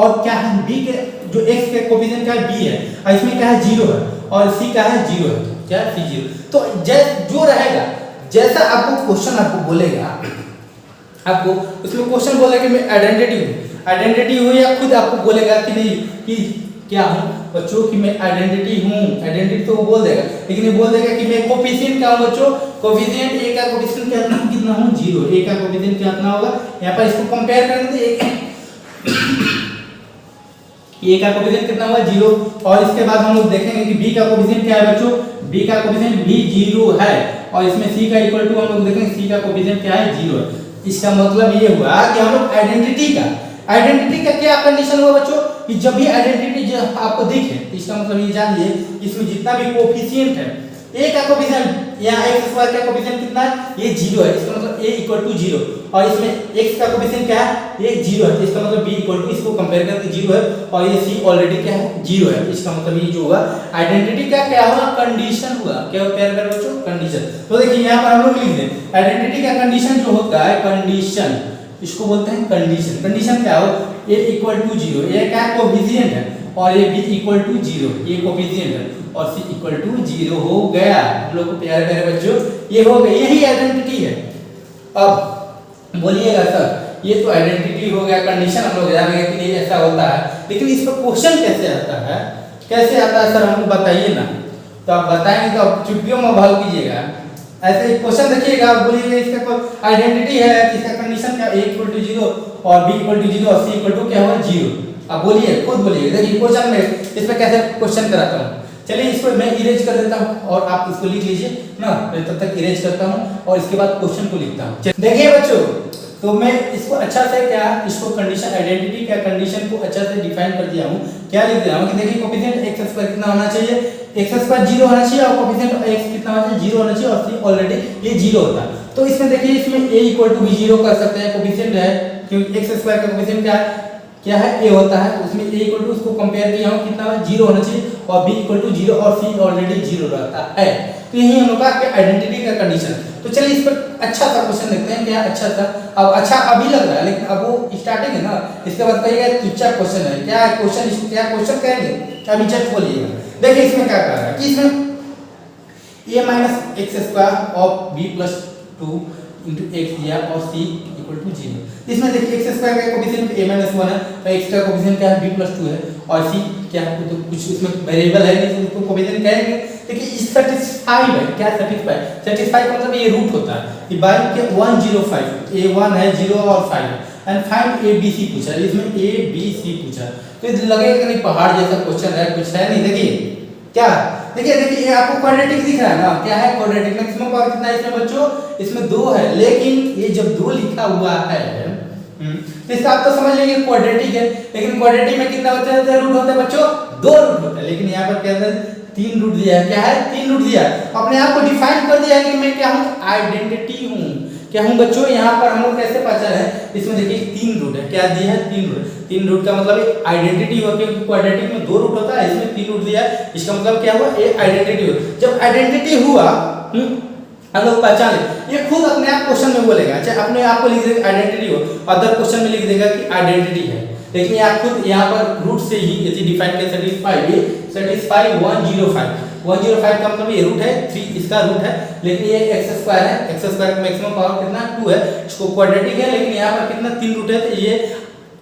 और क्या है b के जो x के कोएफिशिएंट क्या है b है और इसमें क्या है 0 है और c का है 0 है क्या c 0। तो जो रहेगा जैसा आपको क्वेश्चन आपको बोलेगा आपको उसमें क्वेश्चन बोलेगा कि मैं आइडेंटिटी हूँ या खुद आपको बोलेगा कि नहीं कि क्या हूँ बच्चों कि मैं आइडेंटिटी हूँ आइडेंटिटी तो वो बोल देगा लेकिन ये बोल देगा कि मैं कोएफिशिएंट क्या हूँ बच्चों कोएफिशिएंट a का कोएफिशिएंट कितना हूँ 0 a का कोएफिशिएंट कितना होगा यहाँ पर इसको कंपेयर करेंगे तो a का कोएफिशिएंट कितना हुआ 0 और इसके बाद हम लोग देखेंगे कि b का कोएफिशिएंट क्या है बच्चों b का कोएफिशिएंट भी 0 है और इसमें c का इक्वल टू हम लोग देखेंगे c का कोएफिशिएंट क्या है 0 है। इसका मतलब ये हुआ कि हम लोग आइडेंटिटी का क्या कंडीशन हुआ बच्चों कि जब भी आइडेंटिटी आपको दिखे तो इसका मतलब ये जानिए इसमें जितना भी कोएफिशिएंट है a का कोएफिशिएंट यहाँ x स्क्वायर का कोएफिशिएंट कितना है ये 0 है इसका मतलब a इक्वल टू 0 और इसमें x का कोएफिशिएंट क्या है ये 0 है तो इसका मतलब b इक्वल टू इसको कंपेयर करके 0 है और ये c ऑलरेडी क्या है 0 है। इसका मतलब ये जो हुआ आइडेंटिटी का क्या हुआ कंडीशन हुआ क्या हुआ प्यारे प्यारे बच्चों कंडीशन। तो देखिए यहाँ पर हम लोग लिख दें आइडेंटिटी का कंडीशन जो होता है कंडीशन इसको बोलते हैं कंडीशन क्या हो a इक्वल टू 0 ये क्या कोएफिशिएंट है और ये b इक्वल टू 0 ये कोएफिशिएंट है और c इक्वल टू 0 हो गया। हम लोग को प्यारे प्यारे बच्चों ये हो गया यही आइडेंटिटी है। अब बोलिएगा सर ये तो आइडेंटिटी हो गया कंडीशन हम लोग जान गए कि नहीं ऐसा होता है लेकिन इस पर क्वेश्चन कैसे आता है सर हमको बताइए ना। तो आप बताएंगे तो आप चुटकियों में भाव कीजिएगा ऐसे क्वेश्चन देखिएगा, बोलिएगा इसका कोई आइडेंटिटी है, इसका कंडीशन क्या a इक्वल टू 0 और b इक्वल टू 0 और c इक्वल टू क्या होगा 0। अब बोलिए, खुद बोलिए। देखिए क्वेश्चन में इसमें कैसे क्वेश्चन कराता हूँ। चलिए इसको मैं इरेज कर देता हूँ और आप इसको लिख लीजिए ना, मैं तब तक इरेज करता हूँ और इसके बाद क्वेश्चन को लिखता हूँ। देखिए बच्चों, तो मैं इसको अच्छा से क्या इसको कंडीशन आइडेंटिटी क्या कंडीशन को अच्छा से डिफाइन कर दिया हूँ। क्या लिख दिया हूँ कि देखिए कोफिशिएंट x स्क्वायर कितना होना चाहिए, x स्क्वायर 0 होना चाहिए और कोफिशिएंट x कितना होना चाहिए 0 होना चाहिए और c ऑलरेडी ये 0 होता है। तो इसमें देखिए इसमें a इक्वल टू भी 0 कर सकते हैं, कोफिशिएंट है क्योंकि x स्क्वायर का कोफिशिएंट क्या है a होता है, तो उसमें a इक्वल टू उसको कंपेयर किया हूं कितना 0 होना चाहिए और b इक्वल टू 0 और c ऑलरेडी 0 रहता है। तो यही हम लोग का आइडेंटिटी का कंडीशन। तो चलिए इस पर अच्छा सा क्वेश्चन देखते हैं। क्या अच्छा था, अब अच्छा अभी लग रहा है लेकिन अब वो स्टार्टिंग है ना, इसके बाद कहिएगा तुच्चा क्वेश्चन है। क्या क्वेश्चन, इसको क्या क्वेश्चन कहेंगे अभी जस्ट बोलिएगा। देखिए इसमें क्या कह रहा है कि इसमें a minus x square of b plus 2 into x दिया और c इक्वल टू 0। इसमें देखिए एक्स स्क्वायर का कोफिशिएंट a माइनस 1 है और x का कोफिशिएंट क्या है b प्लस 2 है और c क्या है तो कुछ इसमें वेरिएबल है नहीं, तो उसको कोफिशिएंट कहेंगे। देखिए इस सेटिस्फाइड है, क्या सेटिस्फाइड, सेटिस्फाइड मतलब ये रूट होता है कि बाय के 105 a1 है 0 और 5 and find a b c पूछा है, इसमें a b c पूछा है। तो ये लगेगा कि नहीं पहाड़ जैसा क्वेश्चन है, कुछ है नहीं। देखिए क्या, देखिए ये आपको क्वाड्रेटिक दिख रहा है ना, क्या है क्वाड्रेटिक, मैक्सिमम पावर कितना है इसमें बच्चों, इसमें 2 है, लेकिन ये जब 2 लिखा हुआ है तो इसका आप तो समझ लेंगे क्वाड्रेटिक है, लेकिन क्वाड्रेटिक में कितना होता है रूट होता है बच्चों 2 रूट होता है, लेकिन यहाँ पर क्या है 3 रूट दिया है। क्या है 3 रूट दिया है, अपने आप को डिफाइन कर दिया है कि मैं क्या हूँ आइडेंटिटी हूँ, क्या हूँ बच्चों। यहाँ पर हम लोग कैसे पहचान है, इसमें देखिए 3 रूट है, क्या दिया है 3 रूट। 3 रूट का मतलब आइडेंटिटी हुआ, क्योंकि क्वाड्रेटिक में 2 रूट होता है, इसमें 3 रूट दिया है, इसका मतलब क्या हुआ ये आइडेंटिटी हुआ। जब आइडेंटिटी हुआ हम लोग पहचान ले, ये खुद अपने आप क्वेश्चन में बोलेगा, चाहे अपने आप को लिख देगा आइडेंटिटी हो, अदर क्वेश्चन में लिख देगा कि आइडेंटिटी है, लेकिन आप खुद यहाँ पर रूट से ही यदि डिफाइन कर सेटिस्फाई 105 का मतलब ये रूट है 3 इसका रूट है, लेकिन ये एक्स स्क्वायर है, एक्स स्क्वायर का मैक्सिमम पावर कितना 2 है, इसको क्वाड्रेटिक है, लेकिन यहाँ पर कितना 3 रूट है, तो ये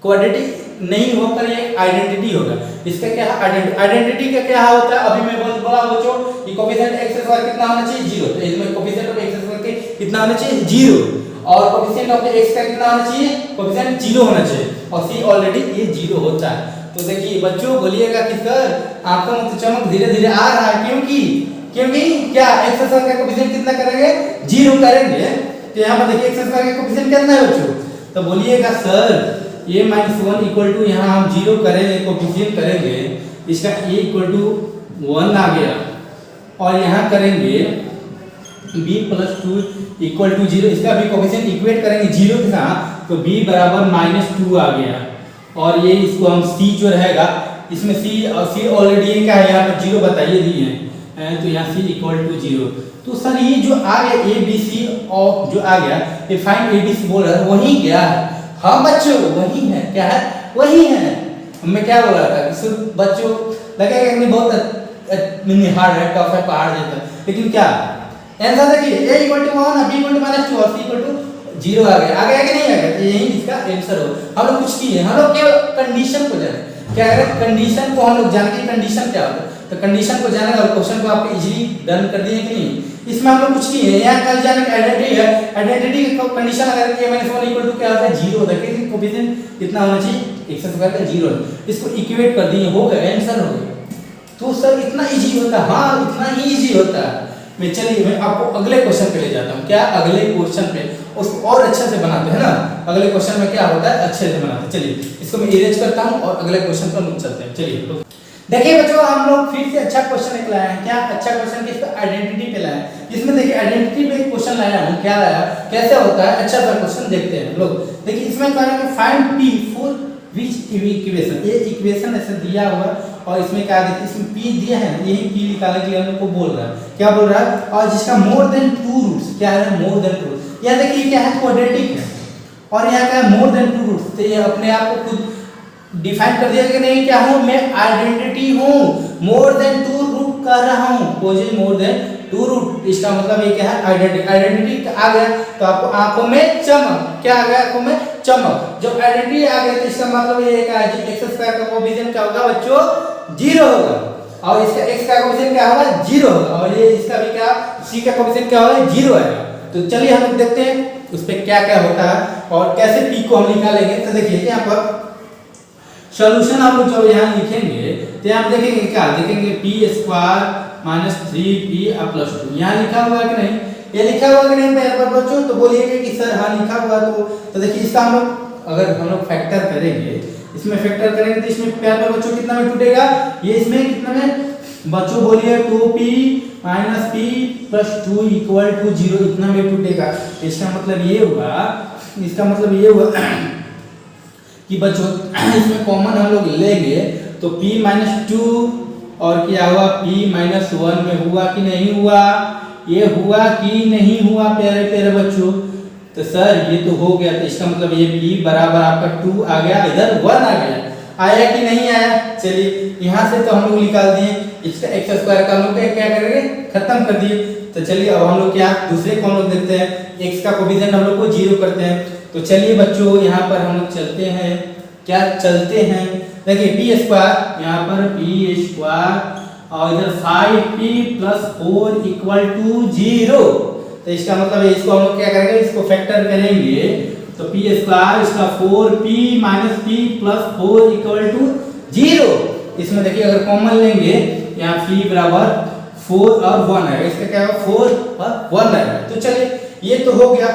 क्वाड्रेटिक नहीं होकर ये आइडेंटिटी होगा। इसका क्या है आइडेंटिटी का क्या होता है, अभी मैं बोला बच्चों कि कोफिशिएंट एक्स स्क्वायर कितना होना चाहिए 0, तो इसमें कोफिशिएंट ऑफ एक्स स्क्वायर के कितना होना चाहिए 0 और कोफिशिएंट ऑफ एक्स का कितना होना चाहिए कोफिशिएंट 0 होना चाहिए और c ऑलरेडी ये 0 होता है। तो देखिए बच्चों बोलिएगा कि सर आंखों में तो चमक धीरे धीरे आ रहा है, क्योंकि क्या एक्स स्क्वायर का कोफिशिएंट कितना करेंगे 0 करेंगे, तो यहाँ पर देखिए एक्स स्क्वायर का कोफिशिएंट कितना है बच्चों, तो बोलिएगा sir a minus 1 equal to यहाँ हम 0 करेंगे कोफिशिएंट करेंगे, इसका a इक्वल टू 1 आ गया और यहाँ करेंगे b प्लस 2 इक्वल टू 0, इसका भी कोफिशिएंट इक्वेट करेंगे 0 के साथ, तो b बराबर -2 आ गया और ये इसको हम c जो रहेगा इसमें c और c ऑलरेडी क्या है यहाँ पर 0 बताइए दिए हैं, तो यहाँ c इक्वल टू 0। तो सर ये जो आ गया a b c और जो आ गया ये फाइंड a b c बोल रहा है वही गया है। हाँ बच्चों वही है, क्या है वही है। मैं क्या बोल रहा था कि बच्चों लगेगा कि बहुत हार्ड है टफ है पहाड़ जैसा, लेकिन क्या आंसर देखिए a equal to 1 b equal to -2 और c इक्वल टू 0 आ गया कि नहीं आ गया, तो यही इसका आंसर हो। हम लोग कुछ किए, हम लोग केवल कंडीशन को जाने, क्या है कंडीशन को हम लोग जान के कंडीशन क्या होता है, तो कंडीशन को जाने और क्वेश्चन को आपको इजीली डन कर दिए कि नहीं। इसमें हम लोग कुछ किए हैं, यहाँ कल जाने का आइडेंटिटी है, आइडेंटिटी का कंडीशन अगर a - 1 इक्वल टू क्या होता है 0 होता है, क्योंकि कोफिशिएंट कितना होना चाहिए x स्क्वायर का 0 है, इसको इक्वेट कर दिए हो गया आंसर हो गया। तो सर इतना इजी होता है, हाँ इतना ही इजी होता है। मैं चलिए मैं आपको अगले क्वेश्चन पे ले जाता हूँ, क्या अगले क्वेश्चन पे उसको और अच्छे से बनाते हैं ना, अगले क्वेश्चन में क्या होता है अच्छे से बनाते हैं। चलिए इसको मैं इरेज करता हूँ और अगले क्वेश्चन पर हम चलते हैं। चलिए देखिए बच्चों हम लोग फिर से अच्छा क्वेश्चन एक लाए हैं, क्या अच्छा क्वेश्चन किस पे आइडेंटिटी पे लाए हैं। इसमें देखिए आइडेंटिटी पे एक क्वेश्चन लाया हूं, क्या लाया कैसे होता है अच्छा सा क्वेश्चन देखते हैं लोग। देखिए इसमें कह रहा है find p for which equation, ये इक्वेशन ऐसे दिया हुआ और इसमें क्या देखिए इसमें p दिया है, यही p निकालने के लिए हम लोग को बोल रहा है, क्या बोल रहा है, और जिसका मोर देन 2 रूट्स, क्या है मोर देन 2 रूट्स, यहां देखिए क्या है क्वाड्रेटिक है और यहां क्या है मोर देन 2 रूट्स, तो ये अपने आप को खुद डिफाइन कर दिया कि नहीं क्या हूं मैं आइडेंटिटी हूं, मोर देन 2 रूट कर रहा हूं, पोजिट मोर देन 2 रूट, इसका मतलब ये क्या है आइडेंटिटी। आइडेंटिटी आ गया तो आपको आंखों में चमक, क्या आ गया आंखों में चमक, जब आइडेंटिटी आ गया तो इसका मतलब ये क्या है x स्क्वायर का कोएफिशिएंट क्या होगा बच्चों 0 होगा और इसका x का कोएफिशिएंट क्या होगा 0 होगा और ये इसका भी क्या c का कोएफिशिएंट क्या होगा 0 आएगा। तो चलिए हम लोग देखते हैं उस पे क्या क्या होता है और कैसे p को हम निकालेंगे। तो देखिए यहाँ पर सॉल्यूशन आप लोग जब यहाँ लिखेंगे तो यहाँ देखेंगे क्या देखेंगे p² - 3p + 2 यहाँ लिखा हुआ है कि नहीं, ये लिखा हुआ है कि नहीं मेरे पर बच्चों, तो बोलिएगा कि सर हाँ लिखा हुआ। तो देखिए इसका हम लोग अगर हम लोग फैक्टर करेंगे, इसमें फैक्टर करेंगे तो इसमें प्यार पर बच्चों कितना में टूटेगा, ये इसमें कितना में बच्चों बोलिए 2p - p + 2 = 0 इतना में टूटेगा। इसका मतलब ये हुआ कि बच्चों इसमें कॉमन हम लोग लेंगे तो p - 2 और क्या हुआ p - 1 में हुआ कि नहीं हुआ, ये हुआ कि नहीं हुआ प्यारे प्यारे बच्चों। तो सर ये तो हो गया, तो इसका मतलब ये p बराबर आपका 2 आ गया, इधर 1 आ गया, आया कि नहीं आया। चलिए यहाँ से तो हम लोग निकाल दिए, इसका x² का हम लोग क्या करेंगे खत्म कर दिए। तो चलिए अब हम लोग क्या दूसरे को हम लोग देखते हैं, x का कोएफिशिएंट हम लोग को 0 करते हैं। तो चलिए बच्चों यहाँ पर हम लोग चलते हैं, क्या चलते हैं, देखिए p² यहाँ पर p² और इधर 5p + 4 = 0। तो इसका मतलब है इसको हम लोग क्या करेंगे, इसको फैक्टर करेंगे तो p² इसका 4p - p + 4 = 0। इसमें देखिए अगर कॉमन लेंगे यहाँ p बराबर 4 और 1 है, इसका क्या होगा 4 और 1 है। तो चलिए ये तो हो गया,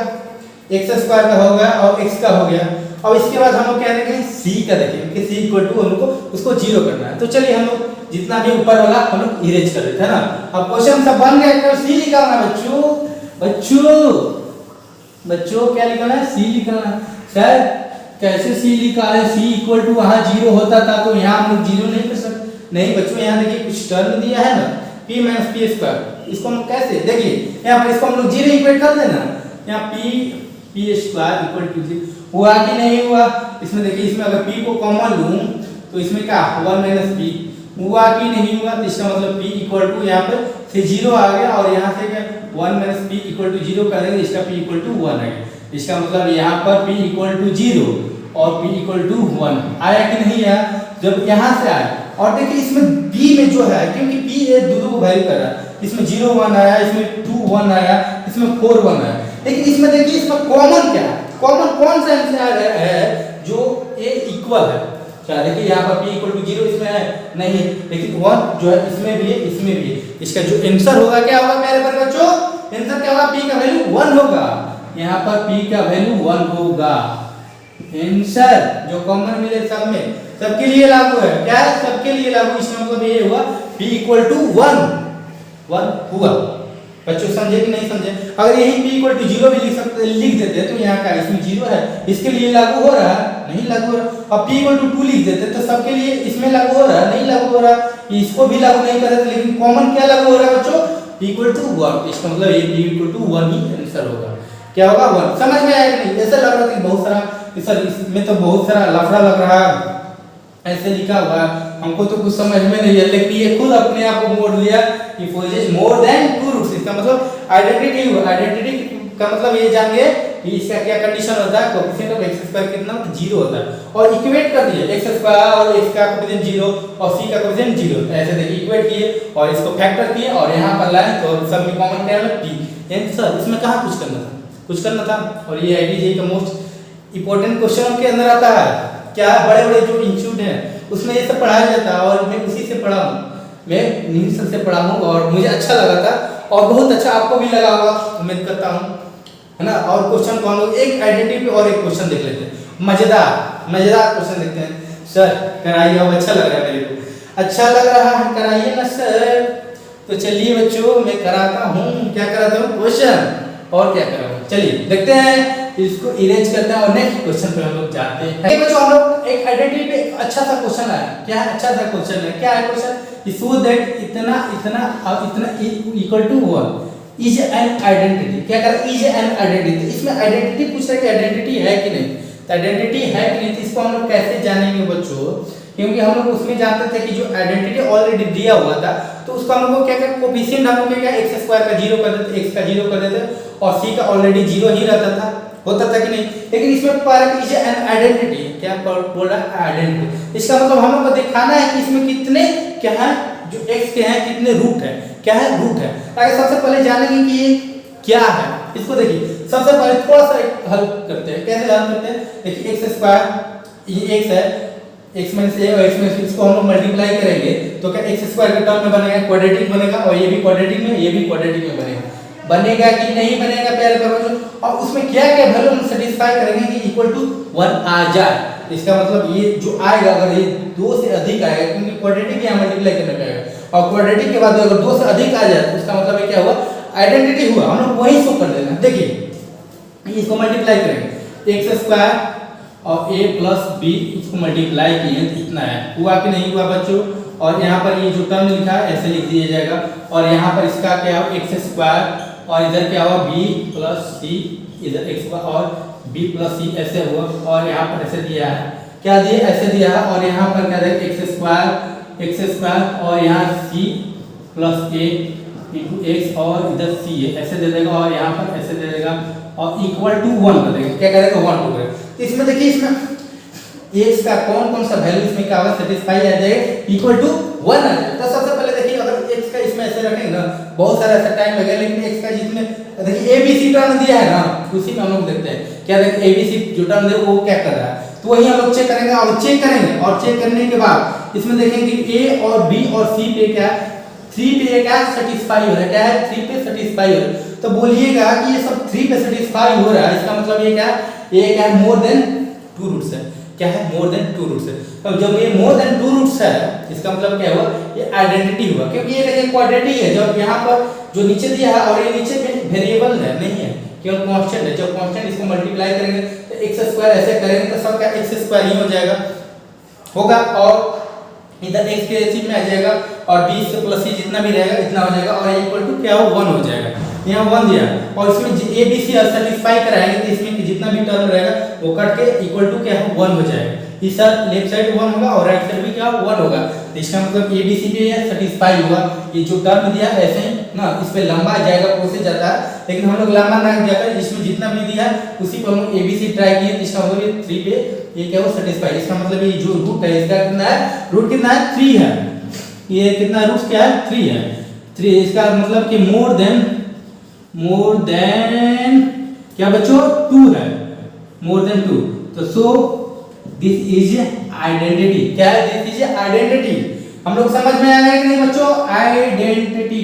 x² का हो गया और x का हो गया। अब इसके बाद हम लोग क्या देखेंगे c का देखेंगे कि c = हम लोग को उसको 0 करना है। तो चलिए हम लोग जितना भी ऊपर वाला हम लोग इरेज कर देते हैं ना। अब क्वेश्चन सब बन गया, तो c निकालना बच्चों क्या निकालना है, c निकालना है। सर कैसे c निकाले, c = वहां 0 होता था तो यहाँ हम लोग 0 नहीं कर सकते। नहीं बच्चों यहाँ देखिए कुछ टर्म दिया है ना p - p², इसको हम कैसे देखिए यहाँ पर इसको हम लोग 0 इक्वेट कर देना, यहाँ p² = 0 हुआ कि नहीं हुआ। इसमें देखिए इसमें अगर p को कॉमन लूं तो इसमें क्या 1 - p हुआ कि नहीं हुआ। तो इसका मतलब p = यहाँ पर से 0 आ गया और यहाँ से क्या 1 - p = 0 कर देंगे, इसका p = 1 है। इसका मतलब यहाँ पर p = 0 और p = 1 आया कि नहीं आया। जब यहाँ से आया और देखिए इसमें b में जो है, क्योंकि p ये दो को वैल्यू कर रहा है, इसमें 0 1 आया, इसमें 2 1 आया, इसमें 4 1 आया। लेकिन इसमें देखिए इसमें कॉमन क्या है, कॉमन कौन सा आंसर है जो a इक्वल है। क्या देखिए यहाँ पर p = 0 इसमें है नहीं, लेकिन 1 जो है इसमें भी है, इसमें भी है। इसका जो आंसर होगा क्या होगा मेरे पर बच्चों, आंसर क्या होगा, p का वैल्यू 1 होगा। यहाँ पर p का वैल्यू 1 होगा। आंसर जो कॉमन मिले सब में सबके लिए लागू है, क्या है सबके लिए लागू। इसका मतलब ये हुआ p = 1 हुआ। बच्चों समझे कि नहीं समझे। अगर यही p = 0 भी लिख देते तो यहाँ का इसमें 0 है, इसके लिए लागू हो रहा है, नहीं लागू हो रहा। और p = 2 लिख देते तो सबके लिए इसमें लागू हो रहा है, नहीं लागू हो रहा, इसको भी लागू नहीं कर रहे, लेकिन कॉमन क्या लागू हो रहा है बच्चों, p = 1। इसका मतलब ये p = 1 ही आंसर होगा। क्या होगा 1। समझ में आया कि नहीं। ऐसा लग रहा था बहुत सारा सर इसमें तो बहुत सारा लफड़ा लग रहा है, ऐसे लिखा हुआ है, हमको तो कुछ समझ में नहीं है। लेकिन ये खुद अपने आप को मोड़ लिया कि पोजेस मोर देन 2 रूट्स। इसका मतलब आइडेंटिटी का मतलब ये जान गए कि इसका क्या कंडीशन होता है, कोएफिशिएंट ऑफ x² कितना 0 होता है। और इक्वेट कर दिए x² और x का कोएफिशिएंट 0 और c का कोएफिशिएंट 0, ऐसे देखिए इक्वेट किए और इसको फैक्टर किए और यहाँ पर लाए तो सब में कॉमन क्या है p। आंसर इसमें कहाँ कुछ करना था। और ये आईडीजे का मोस्ट इंपॉर्टेंट क्वेश्चन के अंदर आता है। क्या बड़े बड़े जो इंस्टीट्यूट हैं उसमें ये सब पढ़ाया जाता है और मैं उसी से पढ़ा हूँ, मैं नीम सर से पढ़ा हूँ और मुझे अच्छा लगा था और बहुत अच्छा आपको भी लगा होगा उम्मीद करता हूँ, है ना। और क्वेश्चन को हम लोग एक आइडेंटिटी पे और एक क्वेश्चन देख लेते हैं, मजेदार क्वेश्चन देखते हैं। सर कराइए, अब अच्छा लग रहा है मेरे को, अच्छा लग रहा है, कराइए ना सर। तो चलिए बच्चों मैं कराता हूँ, क्या कराता हूँ क्वेश्चन और क्या कराऊँ। चलिए देखते हैं, इसको इरेज करते हैं और नेक्स्ट क्वेश्चन पे हम लोग जाते हैं। बच्चों हम लोग एक आइडेंटिटी पे अच्छा सा क्वेश्चन आया, क्या है अच्छा सा क्वेश्चन है, क्या है क्वेश्चन, सो दैट इतना equal to 1 is an identity. क्या कर इज एन आइडेंटिटी, इसमें आइडेंटिटी पूछ रहा है कि आइडेंटिटी है कि नहीं। तो आइडेंटिटी है कि नहीं, तो इसको हम लोग कैसे जानेंगे बच्चों, क्योंकि हम लोग उसमें जानते थे कि जो आइडेंटिटी ऑलरेडी दिया हुआ था तो उसको हम लोग को क्या कोएफिशिएंट हम लोग क्या x² का 0 कर देते, x का 0 कर देते और c का ऑलरेडी 0 ही रहता था, होता था कि नहीं। लेकिन इसमें पर इज एन आइडेंटिटी, क्या बोल रहा है आइडेंटिटी। इसका मतलब हम लोग को दिखाना है कि इसमें कितने क्या है, जो x के हैं कितने रूट है, क्या है रूट है। आगे सबसे पहले जानेंगे कि ये क्या है। इसको देखिए सबसे पहले थोड़ा सा हल करते हैं। कैसे हल करते हैं, देखिए x स्क्वायर, ये x है, x माइनस a और x माइनस b, इसको हम लोग मल्टीप्लाई करेंगे तो क्या x स्क्वायर के टर्म में बनेगा, क्वाड्रेटिक बनेगा, और ये भी क्वाड्रेटिक में, ये भी क्वाड्रेटिक में बनेगा कि नहीं बनेगा प्यारे बच्चों। और उसमें क्या क्या वैल्यू हम सेटिस्फाई करेंगे कि इक्वल टू 1 आ जाए। इसका मतलब ये जो आएगा, अगर ये 2 से अधिक आएगा, क्योंकि क्वाड्रेटिक यहाँ मल्टीप्लाई करना पड़ेगा, और क्वाड्रेटिक के बाद अगर 2 से अधिक आ जाए तो उसका मतलब ये क्या हुआ, आइडेंटिटी हुआ। हम लोग वही शो कर देना। देखिए इसको मल्टीप्लाई करेंगे, एक्स स्क्वायर और a प्लस बी, इसको मल्टीप्लाई किए तो इतना है, हुआ कि नहीं हुआ बच्चों। और यहाँ पर ये जो टर्म लिखा है ऐसे लिख दिया जाएगा, और यहाँ पर इसका क्या हो, एक्स स्क्वायर, और इधर क्या हुआ b प्लस सी, इधर x और b प्लस सी ऐसे हुआ, और यहाँ पर ऐसे दिया है, क्या दिया, ऐसे दिया है। और यहाँ पर क्या देगा, एक्स स्क्वायर और यहाँ c plus a into x और इधर c है, ऐसे दे देगा, और यहाँ पर ऐसे दे देगा, और इक्वल टू 1 कर देगा। क्या करेगा, 1 हो गया। तो इसमें देखिए इसमें x का कौन कौन सा वैल्यू इसमें क्या होगा, सेटिस्फाई आ जाएगा, इक्वल टू 1 आ जाएगा। तो सबसे पहले देखिए अगर x का इसमें ऐसे रखेंगे ना, बहुत सारा ऐसा टाइम लगेगा, लेकिन x का जिसमें देखिए a b c टर्म दिया है ना, उसी में हम लोग देखते हैं क्या, देखिए a b c जो टर्म दिया वो क्या कर रहा है, तो वही हम लोग चेक करेंगे। और चेक करने के बाद इसमें देखेंगे a और b और c पे क्या, 3 पे क्या सेटिस्फाई हो रहा है, क्या है 3 पे सेटिस्फाई हो रहा है। तो बोलिएगा कि ये सब 3 पे सेटिस्फाई हो रहा है, इसका मतलब ये क्या है, ये क्या है, मोर देन 2 रूट्स है। क्या है, मोर देन 2 रूट्स है। तो जब ये मोर देन 2 रूट्स है, इसका मतलब क्या हुआ, ये आइडेंटिटी हुआ, क्योंकि ये देखिए क्वाड्रेटिक है। जब यहाँ पर जो नीचे दिया है, और ये नीचे में वेरिएबल है नहीं है, केवल कांस्टेंट है। जब कांस्टेंट इसको मल्टीप्लाई करेंगे तो x स्क्वायर ऐसे करेंगे तो सब क्या x स्क्वायर ही हो जाएगा होगा, और इधर x के चीज में आ जाएगा, और b से प्लस c जितना भी रहेगा इतना हो जाएगा, और इक्वल टू क्या हो, 1 हो जाएगा। यहाँ 1 दिया, और इसमें a b c सेटिस्फाई कराएंगे तो इसमें कि जितना भी टर्म रहेगा वो कट के इक्वल टू क्या हो, 1 हो जाएगा। इस लेफ्ट साइड 1 होगा और राइट साइड भी क्या 1 होगा। तो इसका मतलब a b c भी सेटिस्फाई हुआ। ये जो टर्म दिया ऐसे ही ना, इस पे लंबा जाएगा, प्रोसेस जाता है, लेकिन हम लोग लंबा ना जाकर इसमें जितना भी दिया है उसी पर हम लोग a b c ट्राई किए। इसका मतलब ये 3 पे ये क्या हो, सेटिस्फाई। इसका मतलब ये जो रूट है इसका कितना है, रूट कितना है, 3 है। ये कितना रूट क्या है, 3 है। 3 इसका मतलब कि मोर देन क्या बच्चों, 2 है, मोर देन 2। तो सो दिस इज आइडेंटिटी। क्या है, दिस इज आइडेंटिटी। हम लोग समझ में आया कि नहीं बच्चों, आइडेंटिटी।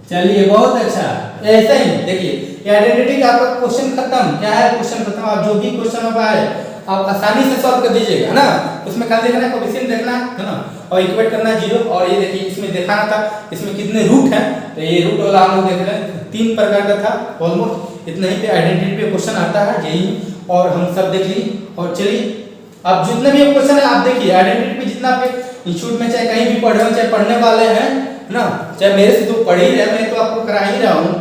चलिए बहुत अच्छा, ऐसे ही देखिए ये आइडेंटिटी का आपका क्वेश्चन खत्म। क्या है, क्वेश्चन खत्म। आप जो भी क्वेश्चन अब आए आप आसानी से सॉल्व कर दीजिएगा, है ना। उसमें क्या देखना है, कोएफिशिएंट देखना है ना, और इक्वेट करना है 0। और ये देखिए इसमें दिखाना था इसमें कितने रूट हैं, तो ये रूट वाला हम लोग देख रहे हैं 3 प्रकार का था, ऑलमोस्ट इतना ही पे आइडेंटिटी पे क्वेश्चन आता है यही, और हम सब देख ली। और चलिए अब जितने भी क्वेश्चन है आप देखिए, आइडेंटिटी पे जितना आपके इंस्टीट्यूट में चाहे कहीं भी पढ़ रहे हो, चाहे पढ़ने वाले हैं ना, चाहे मेरे से तो पढ़ ही रहे, मैं तो आपको करा ही रहा हूँ,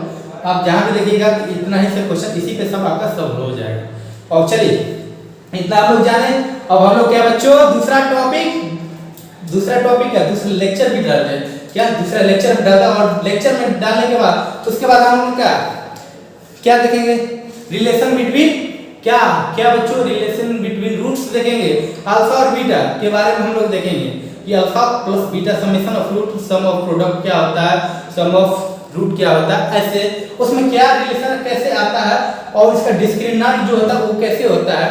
आप जहाँ भी देखिएगा इतना ही से क्वेश्चन, इसी पे सब आपका सब हो जाएगा। और चलिए इतना आप लोग जाने। अब हम लोग क्या बच्चों, दूसरा टॉपिक है, दूसरा लेक्चर भी डालते हैं। क्या, दूसरा लेक्चर में डाला, और लेक्चर में डालने के बाद उसके बाद हम लोग क्या देखेंगे, रिलेशन बिटवीन क्या बच्चों, रिलेशन बिटवीन रूट्स देखेंगे। अल्फा और बीटा के बारे में हम लोग देखेंगे कि alpha plus beta summation of root, sum of product क्या होता है, सम ऑफ रूट क्या होता है, ऐसे उसमें क्या रिलेशन कैसे आता है, और इसका डिस्क्रिमिनेंट जो होता है वो कैसे होता है,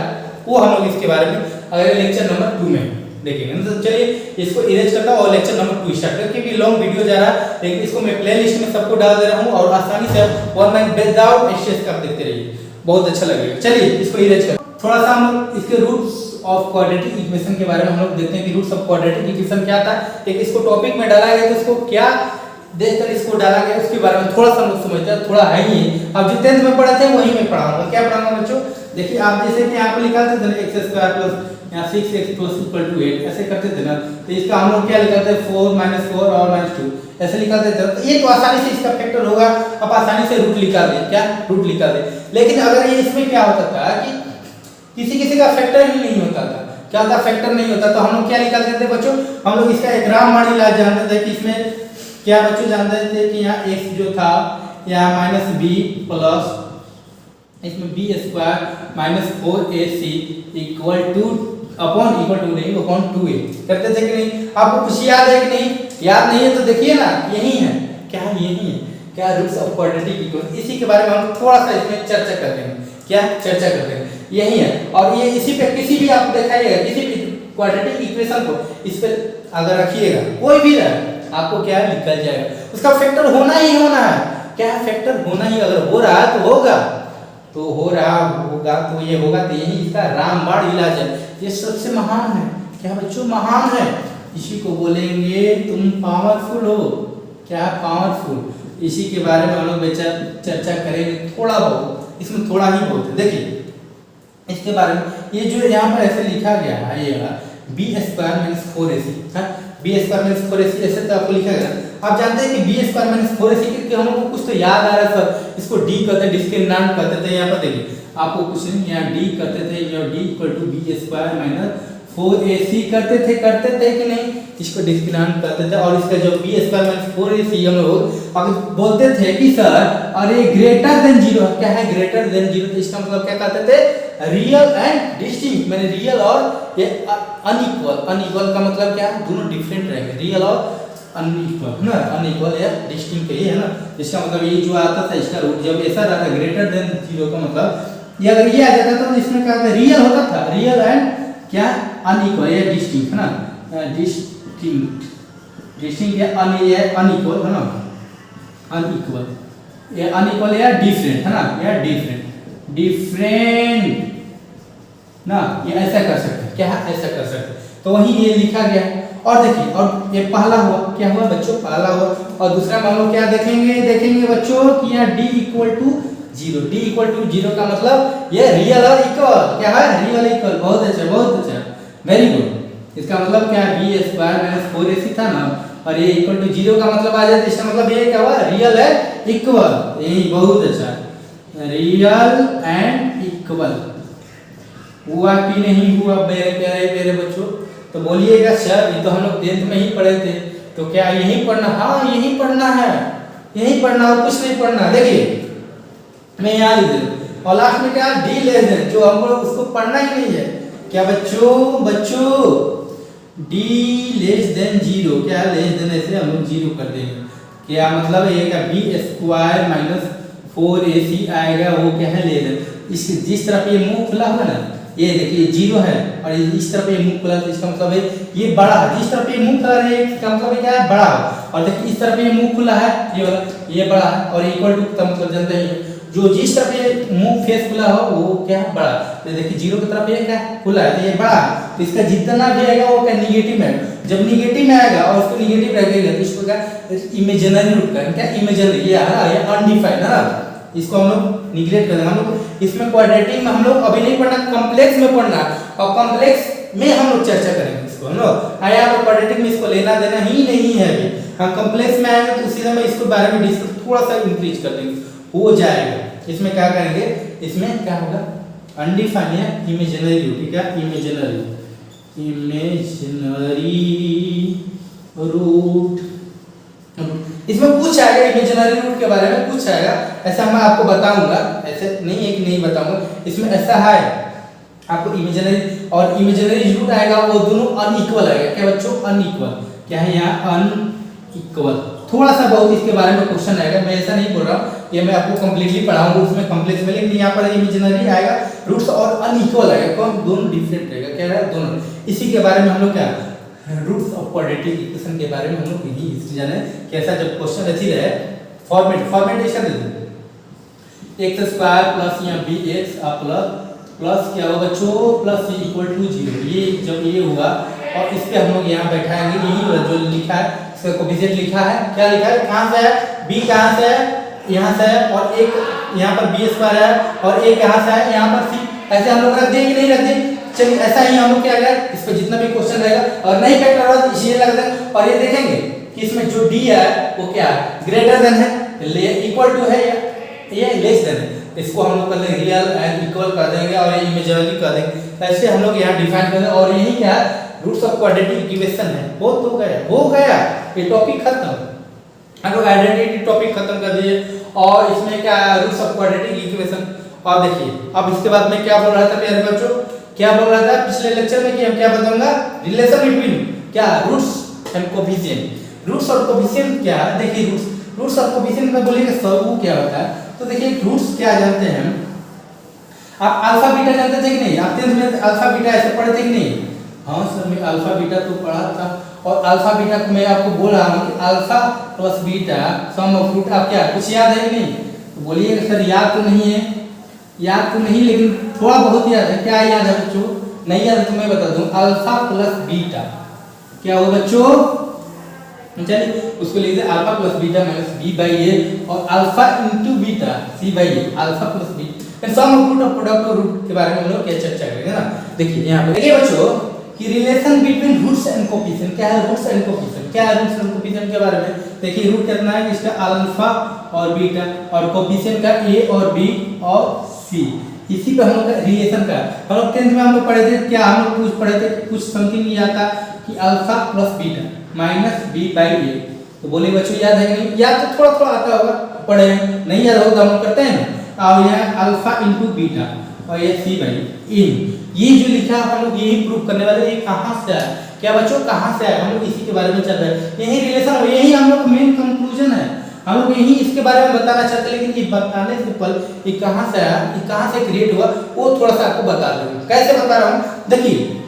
वो हम लोग इसके बारे में अगले लेक्चर नंबर 2 में देखेंगे। तो चलिए इसको इरेज करता हूं और लेक्चर नंबर 2 स्टार्ट करते हैं, क्योंकि लॉन्ग वीडियो जा रहा है, लेकिन इसको मैं प्लेलिस्ट में सबको डाल दे रहा हूं, और आसानी से वन लाइन विदाउट एक्सेस कर देखते रहिए, बहुत अच्छा लगेगा। चलिए इसको इरेज कर, थोड़ा सा हम लोग इसके रूट्स ऑफ क्वाड्रेटिक इक्वेशन के बारे में हम लोग देखते हैं कि रूट्स ऑफ क्वाड्रेटिक इक्वेशन क्या था। एक इसको टॉपिक में डाला गया तो इसको क्या देखकर इसको डाला गया उसके बारे में थोड़ा सा हम लोग समझते हैं, थोड़ा है ही। अब जो 10th में पढ़ा थे वही मैं पढ़ाऊंगा। क्या पढ़ाऊंगा बच्चों, देखिए आप जैसे कि यहाँ पे निकालते थे ना x² प्लस यहाँ 6x प्लस इक्वल टू 8 ऐसे करते थे ना, तो इसका हम लोग क्या निकालते थे 4 - 4 और -2 ऐसे निकालते थे। तो ये तो आसानी से इसका फैक्टर होगा, आप आसानी से रूट निकाल दे, क्या रूट निकाल दे। लेकिन अगर ये इसमें क्या होता था कि किसी का फैक्टर ही नहीं होता था, क्या होता फैक्टर नहीं होता, तो हम लोग क्या निकालते थे बच्चों, हम लोग इसका एक ग्राम इलाज जानते थे कि इसमें क्या बच्चों जानते थे कि यहाँ x जो था यहाँ -b प्लस इसमें b² - 4ac equal to upon equal to नहीं, अपॉन 2a करते थे कि नहीं? आपको कुछ याद है कि नहीं? याद नहीं है तो देखिए ना, यही है क्या, यही है क्या, रूट्स ऑफ क्वाड्रेटिक इक्वेशन। इसी के बारे में हम थोड़ा सा इसमें चर्चा करते हैं। क्या चर्चा करते हैं? यही है। और ये इसी पे किसी भी आप दिखाइएगा, किसी भी क्वाड्रेटिक इक्वेशन को इस पे अगर रखिएगा, कोई भी रहे, आपको क्या निकल जाएगा, उसका फैक्टर होना ही होना है। क्या फैक्टर होना ही, अगर हो रहा है तो होगा, तो हो रहा होगा तो ये होगा, तो यही इसका रामबाण इलाज है। ये सबसे महान है। क्या बच्चों? महान है। इसी को बोलेंगे तुम पावरफुल हो। क्या? पावरफुल। इसी के बारे में हम लोग चर्चा करेंगे थोड़ा बहुत, इसमें थोड़ा ही बहुत है। देखिए इसके बारे में, ये जो यहाँ पर ऐसे लिखा गया है, ये b square minus 4ac, b square minus 4ac ऐसे तो आपको लिखा गया। आप जानते हैं कि बी स्क्वायर माइनस 4ac के हम लोग को कुछ तो याद आ रहा है सर, इसको डी कहते हैं, डिस्क्रिमिनेंट कहते थे। यहाँ पर देखिए आपको कुछ नहीं, यहाँ डी कहते थे, यहाँ d equal to b square minus 4ac करते थे कि नहीं? इसको डिस्क्रिमिनेंट कहते थे। और इसका जो बी स्क्वायर माइनस 4ac हम लोग अब बोलते थे कि सर अरे ग्रेटर देन 0, क्या है ग्रेटर देन 0, तो इसका मतलब क्या कहते थे? रियल एंड डिस्टिंक्ट, मैंने रियल और ये अनइक्वल। अनइक्वल का मतलब क्या? दोनों डिफरेंट रहेंगे, रियल और अनइक्वल है ना, अनइक्वल या डिस्टिंक्ट ये है ना। इसका मतलब ये जो आता था इसका रूट जब ऐसा रहता ग्रेटर देन 0 का मतलब ये अगर ये आ जाता तो इसमें क्या था? रियल होता था, रियल एंड क्या अनइक्वल या डिस्टिंक्ट है ना, डिस्टिंक्ट या अनइक्वल है ना, अनइक्वल या अनइक्वल या डिफरेंट है ना, या डिफरेंट ना, ये ऐसा कर सकते हैं। क्या है? ऐसा कर सकते हैं। तो वही ये लिखा गया। और देखिए, और ये पहला हुआ, क्या हुआ बच्चों? पहला हुआ। और दूसरा मान लो क्या देखेंगे बच्चों कि यहाँ d equal to 0, d equal to 0 का मतलब ये रियल और इक्वल। क्या है? Real equal. बहुत अच्छा, बहुत अच्छा, वेरी गुड। इसका मतलब क्या? बी स्क्वायर माइनस 4ac था ना, और ये इक्वल टू 0 का मतलब आ जाता है, इसका मतलब ये क्या हुआ? रियल है इक्वल। यही बहुत अच्छा, रियल एंड इक्वल। हुआ कि नहीं हुआ मेरे प्यारे मेरे बच्चों? तो बोलिएगा सर ये तो हम लोग 10th में ही पढ़े थे, तो क्या यही पढ़ना? हाँ यही पढ़ना है, यही पढ़ना और कुछ नहीं पढ़ना। देखिए मैं यहाँ लिख दूँ और लास्ट में क्या? डी लेस देन, जो हम लोग उसको पढ़ना ही नहीं है। क्या बच्चों डी लेस देन 0, क्या लेस देन ऐसे हम लोग 0 कर देंगे। क्या मतलब ये क्या? बी स्क्वायर माइनस 4ac आएगा, वो क्या है? Less than. इसके जिस तरफ ये मुंह खुला हुआ ना, ये देखिए 0 है, और इस तरफ ये मुंह खुला, तो इसका मतलब है ये बड़ा है। जिस तरफ ये मुंह खुला है इसका मतलब क्या है? बड़ा है। और देखिए इस तरफ ये मुंह खुला है, ये वाला, ये बड़ा है। और इक्वल टू का मतलब जानते हैं, जो जिस तरफ ये मुंह फेस खुला हो वो क्या है? बड़ा। तो देखिए 0 की तरफ ये क्या खुला है, तो ये बड़ा है। तो इसका जितना भी आएगा वो क्या? निगेटिव में। जब निगेटिव में आएगा और उसको निगेटिव रखेगा तो इसको क्या? इमेजिनरी रूट का क्या? इमेजिनरी, ये है ना, ये अनडिफाइंड है ना, इसको हम लोग निग्लेक्ट कर देंगे। हम लोग इसमें क्वाड्रेटिक में हम लोग अभी नहीं पढ़ना, कॉम्प्लेक्स में पढ़ना, और कॉम्प्लेक्स में हम लोग चर्चा करेंगे इसको, है ना। आया तो क्वाड्रेटिक में इसको लेना देना ही नहीं है अभी। हम कॉम्प्लेक्स में आएंगे तो उसी समय इसको बारे में डिस्कस थोड़ा सा इंक्रीज कर देंगे, हो जाएगा। इसमें क्या करेंगे? इसमें क्या होगा? अनडिफाइंड या इमेजिनरी रूट, क्या? Imaginary root. इसमें कुछ आएगा इमेजिनरी रूट के बारे में, कुछ आएगा ऐसा मैं आपको बताऊंगा, ऐसे नहीं है कि नहीं बताऊंगा। इसमें ऐसा है आपको इमेजिनरी और इमेजिनरी रूट आएगा, वो दोनों अनइक्वल आएगा। क्या बच्चों? अनइक्वल। क्या है यहाँ? अनइक्वल। थोड़ा सा बहुत इसके बारे में क्वेश्चन आएगा, मैं ऐसा नहीं बोल रहा हूँ, ये मैं आपको कंप्लीटली पढ़ाऊंगा उसमें कॉम्प्लेक्स में, लेकिन यहाँ पर इमेजिनरी आएगा रूट्स और अनइक्वल आएगा, कौन? दोनों डिफरेंट रहेगा। क्या है? दोनों। इसी के बारे में हम लोग क्या रूट्स ऑफ क्वाड्रेटिक इक्वेशन के बारे में हम लोग यही हिस्ट्री जाने कैसा जब क्वेश्चन अच्छी रहे। फॉर्मेट ऐसा दे दो x स्क्वायर प्लस यहाँ bx प्लस क्या होगा बच्चों? Plus equal to 0। ये जब ये हुआ और इस पे हम लोग यहाँ बैठाएंगे, यही जो लिखा है इसका कोएफिशिएंट लिखा है। क्या लिखा है? कहाँ से है? b कहाँ से है? यहाँ से है, और एक यहाँ पर b स्क्वायर है, और एक यहाँ से है, यहाँ पर c। ऐसे हम लोग रख दें कि नहीं रख दें? चलिए ऐसा ही हम लोग क्या करें, इस पे जितना भी क्वेश्चन रहेगा और नहीं फैक्टर होगा तो इसीलिए लग दें। और ये देखेंगे कि इसमें जो d है वो क्या है? ग्रेटर देन है, इक्वल टू है, या ये लेस देन है। इसको हम लोग कर देंगे रियल एंड इक्वल कर देंगे, और ये इमेजिनरी कर देंगे। ऐसे हम लोग यहाँ डिफाइन कर देंगे, और यही क्या है? रूट्स ऑफ क्वाड्रेटिक इक्वेशन है। बहुत हो गया ये टॉपिक खत्म। हम लोग आइडेंटिटी टॉपिक खत्म कर दिए, और इसमें क्या है? Roots of quadratic equation. और देखिए अब इसके बाद में क्या बोल रहा था प्यारे बच्चों क्या बोल रहा था पिछले लेक्चर में कि हम क्या बताऊंगा, रिलेशन बिटवीन क्या रूट्स एंड कोफिशिएंट। रूट्स और कोफिशिएंट क्या है, देखिए रूट्स और कोफिशिएंट में बोलेंगे सब क्या होता है। तो देखिए रूट्स क्या जानते हैं हम, आप अल्फा बीटा जानते थे कि नहीं, आप 10th में अल्फा बीटा ऐसे पढ़े थे कि नहीं। हाँ सर मैं अल्फा बीटा तो पढ़ा था, और अल्फा बीटा को मैं आपको बोल रहा हूँ कि alpha plus beta sum of root, आप क्या कुछ याद है कि नहीं, तो बोलिएगा सर याद तो नहीं है, याद तो नहीं लेकिन थोड़ा बहुत याद है। क्या याद है बच्चों, नहीं याद है तो मैं बता दूं, अल्फा प्लस बीटा क्या होगा बच्चों, चलिए उसको लिख दे alpha plus beta minus B by A, और alpha into beta C by A, alpha plus B sum of root और प्रोडक्ट ऑफ रूट के बारे में हम लोग क्या चर्चा करेंगे ना। देखिए यहाँ पे देखिए बच्चों कि relation between roots and coefficient क्या है, रूट्स एंड कोफिशिएंट क्या है, रूट्स एंड कोफिशिएंट के बारे में देखिए। रूट कितना है इसका अल्फा और बीटा, और कोफिशिएंट का ए और बी और सी, इसी पे हम लोग का रिलेशन का हम लोग 10th में हम लोग पढ़े थे क्या, हम लोग कुछ पढ़े थे कुछ समथिंग ये आता कि alpha plus beta minus B by A. तो बोले बच्चों याद है कि नहीं, याद तो थोड़ा थोड़ा आता होगा, पढ़े नहीं याद होगा हम लोग करते हैं ना। और यह अल्फा इनटू बीटा और ये सी बाई इन, ये जो लिखा है हम लोग यही प्रूव करने वाले, ये कहां से आया क्या बच्चों, कहां से आया, हम लोग इसी के बारे में चल रहे हैं। यही रिलेशन यही हम लोग मेन कंक्लूजन है, हम लोग यही इसके बारे में बताना चाहते हैं। लेकिन ये बताने से पहले ये कहां से आया, ये कहां से क्रिएट हुआ, वो थोड़ा सा आपको बता दूंगा। कैसे बता रहा हूं, देखिए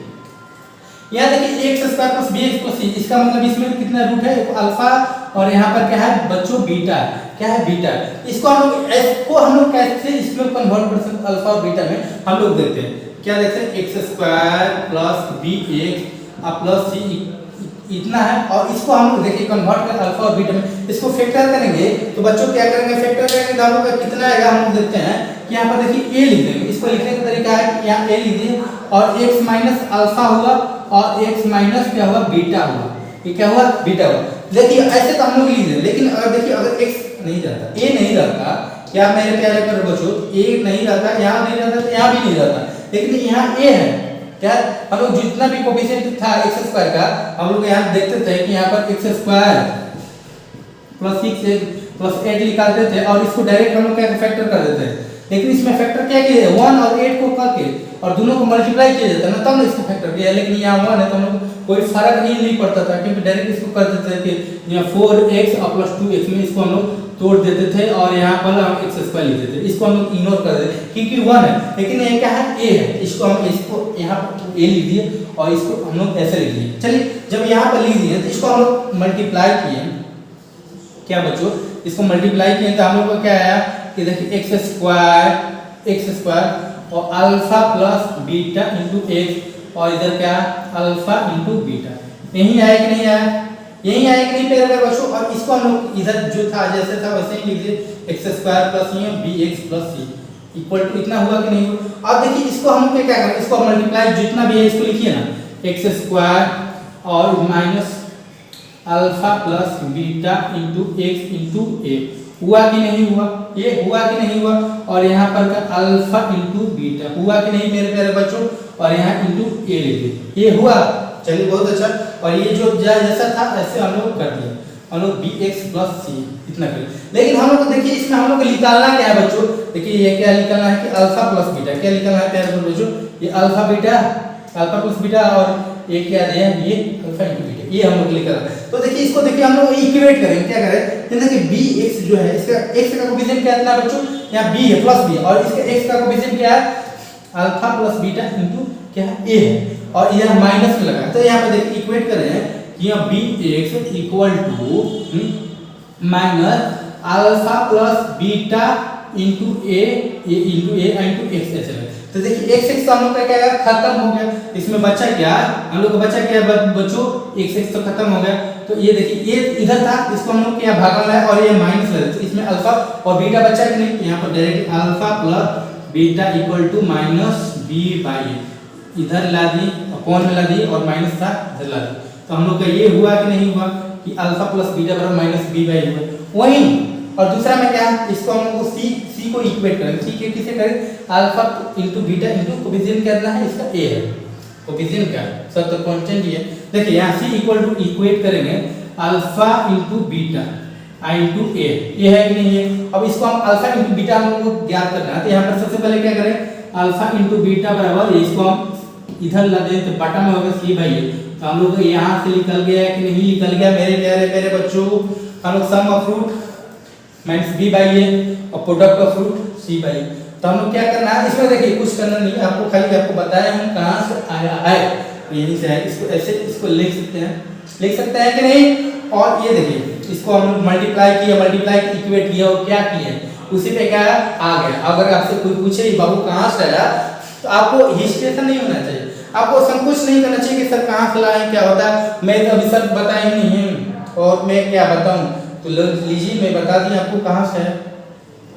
यहाँ देखिए X square plus B x plus C, इसका मतलब इसमें कितना रूट है, अल्फा और यहाँ पर क्या है बच्चों बीटा, क्या है बीटा। इसको हम लोग कैसे इसमें कन्वर्ट कर सकते अल्फा और बीटा में, हम लोग देखते हैं क्या देखते हैं, X square plus B x plus C इतना है, और इसको हम लोग देखिए कन्वर्ट कर अल्फा और बीटा में, इसको फैक्टर करेंगे तो बच्चों क्या करेंगे, फैक्टर करेंगे तो हम लोग का कितना आएगा, हम लोग देखते हैं कि यहाँ पर देखिए ए लिख देंगे। इसको लिखने का तरीका है कि यहाँ ए लिखिए और x माइनस अल्फा हुआ और x माइनस क्या हुआ बीटा हुआ, ये क्या हुआ बीटा हुआ। देखिए ऐसे तो हम लोग लिख दें, लेकिन अगर देखिए अगर x नहीं रहता, a नहीं रहता, क्या मेरे प्यारे पर बच्चों a नहीं रहता, यहाँ नहीं रहता, यहाँ भी नहीं रहता, लेकिन यहाँ a है क्या, हम लोग जितना भी कोफिशिएंट था एक्स स्क्वायर का हम लोग यहाँ देखते थे कि यहाँ पर एक्स स्क्वायर प्लस 6 प्लस 8 निकालते थे, और इसको डायरेक्ट हम लोग क्या फैक्टर कर देते हैं। लेकिन इसमें फैक्टर क्या किया 1 और 8 को करके और दोनों को मल्टीप्लाई किया जाता है ना, तब ना इसको फैक्टर किया। लेकिन यहाँ 1 है तो हम लोग कोई फर्क नहीं पड़ता था, क्योंकि डायरेक्ट इसको कर देते थे कि यहाँ 4x प्लस 2x में इसको हम लोग तोड़ देते थे और यहाँ पर हम एक्स स्क्वायर लिख देते, इसको हम लोग इग्नोर कर देते क्योंकि 1 है। लेकिन ये क्या है a है, इसको हम इसको यहाँ पर a लिख दिए और इसको हम लोग ऐसे लिख दिए। चलिए जब यहाँ पर लिख दिए तो इसको हम लोग मल्टीप्लाई किए, क्या बच्चों इसको मल्टीप्लाई किए तो हम लोग को क्या आया कि देखिए एक्स स्क्वायर और alpha plus beta into x, और इधर क्या अल्फा इंटू बीटा, यही आया कि नहीं आया, यही आया कि नहीं प्यारे बच्चों। और इसको हम लोग इधर जो था जैसे था वैसे ही लिख दिए एक्स स्क्वायर प्लस ये b x plus c equal to इतना हुआ कि नहीं हुआ। अब देखिए इसको हम क्या करें, इसको मल्टीप्लाई जितना भी है इसको लिखिए ना, एक्स स्क्वायर और minus alpha plus beta into X into A, हुआ कि नहीं हुआ, ये हुआ कि नहीं हुआ। और यहाँ पर का अल्फा इंटू बीटा हुआ कि नहीं मेरे प्यारे बच्चों, और यहाँ इंटू ए लिखिए, ये हुआ। चलिए बहुत अच्छा, और ये जो जैसा था ऐसे हम लोग कर दिए, हम लोग बी एक्स प्लस सी इतना करें। लेकिन हम लोग देखिए इसमें हम लोग को निकालना क्या है बच्चों, देखिए ये क्या निकालना है कि अल्फा प्लस बीटा, क्या निकालना है प्यारे बच्चों, ये alpha beta alpha plus beta और ये क्या दिया ये अल्फा इंटू बीटा, ये हम लोग लिख रहे हैं। तो देखिए इसको देखिए हम लोग इक्वेट करेंगे, क्या करें जैसे कि bx जो है इसका x का कोफिशिएंट क्या है बच्चों, यहाँ b है प्लस b, और इसका x का कोफिशिएंट क्या है अल्फा प्लस बीटा इनटू क्या है a है, और यह माइनस में लगा। तो यहाँ पे देखिए इक्वेट करें कि यहाँ bx equal to minus alpha plus beta into a into x ऐसे है। तो देखिए x हम लोग का क्या खत्म हो गया, इसमें बचा क्या हम लोग को बचा क्या बच्चों x तो खत्म हो गया। तो ये देखिए ये इधर था, इसको हम लोग क्या भागना है और ये माइनस ले, तो इसमें अल्फा और बीटा बचा कि नहीं, यहाँ पर direct alpha plus beta equal to minus B by इधर ला दी अपॉन में ला दी और माइनस था इधर ला दी। तो हम लोग का ये हुआ कि नहीं हुआ कि अल्फा प्लस बीटा बराबर माइनस बी बाई हुआ वही। और दूसरा में क्या इसको हम लोग सी को इक्वेट करें, सी के किसे करें alpha into beta into coefficient क्या है इसका a है, कोफिशिएंट क्या सब तो कांस्टेंट ही है। देखिए यहाँ c इक्वल टू इक्वेट करेंगे अल्फा इंटू बीटा आई इंटू ए, ये है कि नहीं है। अब इसको हम अल्फा इंटू बीटा हम लोग को ज्ञात करना है, तो यहाँ पर सबसे पहले क्या करें अल्फा इंटू बीटा बराबर इसको हम इधर ला दें तो बटा में होगा सी बाई ए। तो हम लोग यहाँ से निकल गया कि नहीं निकल गया मेरे प्यारे मेरे बच्चों। हम लोग sum of root minus B by A और product of root C by. तो हम लोग क्या करना है इसमें, देखिए कुछ करना नहीं है आपको, खाली आपको बताया हम कहाँ से आया है, यहीं से है। इसको ऐसे इसको लिख सकते हैं कि नहीं। और ये देखिए इसको हम लोग मल्टीप्लाई इक्वेट किया और क्या किया उसी पे क्या आ गया। अगर आपसे कोई पूछे बाबू कहाँ से आया तो आपको हिस्ट्रेशन नहीं होना चाहिए, आपको संकोच नहीं करना चाहिए कि सर कहाँ से लाए क्या होता है। मैं तो अभी सर बता ही नहीं हूँ और मैं क्या बताऊँ, तो लीजिए मैं बता दी आपको कहाँ से है,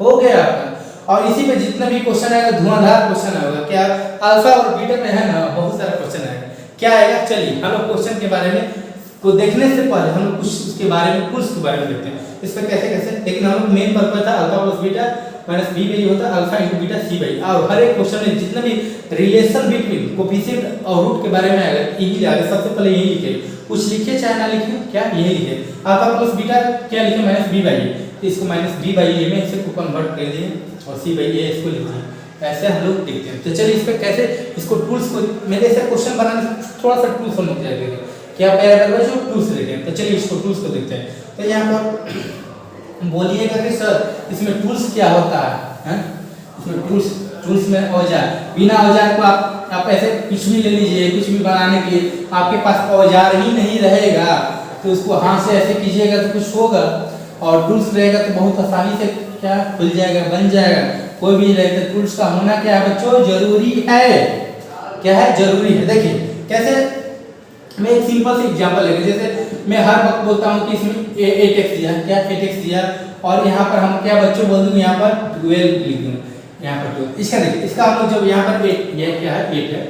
हो गया आपका। और इसी पे जितना भी क्वेश्चन आएगा धुआंधार क्वेश्चन आएगा। क्या अल्फा और बीटा में है ना बहुत सारा क्वेश्चन आएगा। क्या आएगा चलिए हम लोग क्वेश्चन के बारे में को देखने से पहले हम लोग कुछ उसके बारे में के बारे में देखते हैं। इस पर कैसे लेकिन हम लोग मेन पर्पस था alpha plus beta minus B by होता है alpha into beta C by. और हर एक क्वेश्चन में जितना भी रिलेशन बिटवीन कोफिशिएंट और रूट के बारे में आएगा यही आएगा। सबसे पहले यही लिखे, कुछ लिखे चाहे ना लिखे, क्या यही लिखे अल्फा प्लस बीटा क्या लिखे माइनस बी बाई। तो इसको माइनस बी बाई ए में इसे को कन्वर्ट कर दिए और सी बाई ए इसको लिख दिए। ऐसे हम लोग देखते हैं। तो चलिए इस पर कैसे इसको टूल्स को मेरे से क्वेश्चन बनाने से थोड़ा सा टूल्स हम लोग जाएंगे क्या पैरामीटर जो टूल्स देते हैं। तो चलिए इसको टूल्स को देखते हैं। तो यहाँ पर बोलिएगा कि सर इसमें टूल्स क्या होता है, इसमें टूल्स में औजार, बिना औजार को आप ऐसे कुछ भी ले लीजिए, कुछ भी बनाने के लिए आपके पास औजार ही नहीं रहेगा तो उसको हाथ से ऐसे कीजिएगा तो कुछ होगा। और टूल्स रहेगा तो बहुत आसानी से क्या खुल जाएगा बन जाएगा। कोई भी रहेगा टूल्स का होना क्या है बच्चों जरूरी है, क्या है जरूरी है। देखिए कैसे, मैं एक सिंपल सी एग्जांपल लेंगे। जैसे मैं हर वक्त बोलता हूँ कि इसमें 8x दिया, क्या 8x दिया और यहाँ पर हम क्या बच्चों बोल दूंगा यहाँ पर 12 लिख दूंगा, यहाँ पर 12। इसका देखिए इसका हम लोग जब यहाँ पर 8 ये क्या है 8 है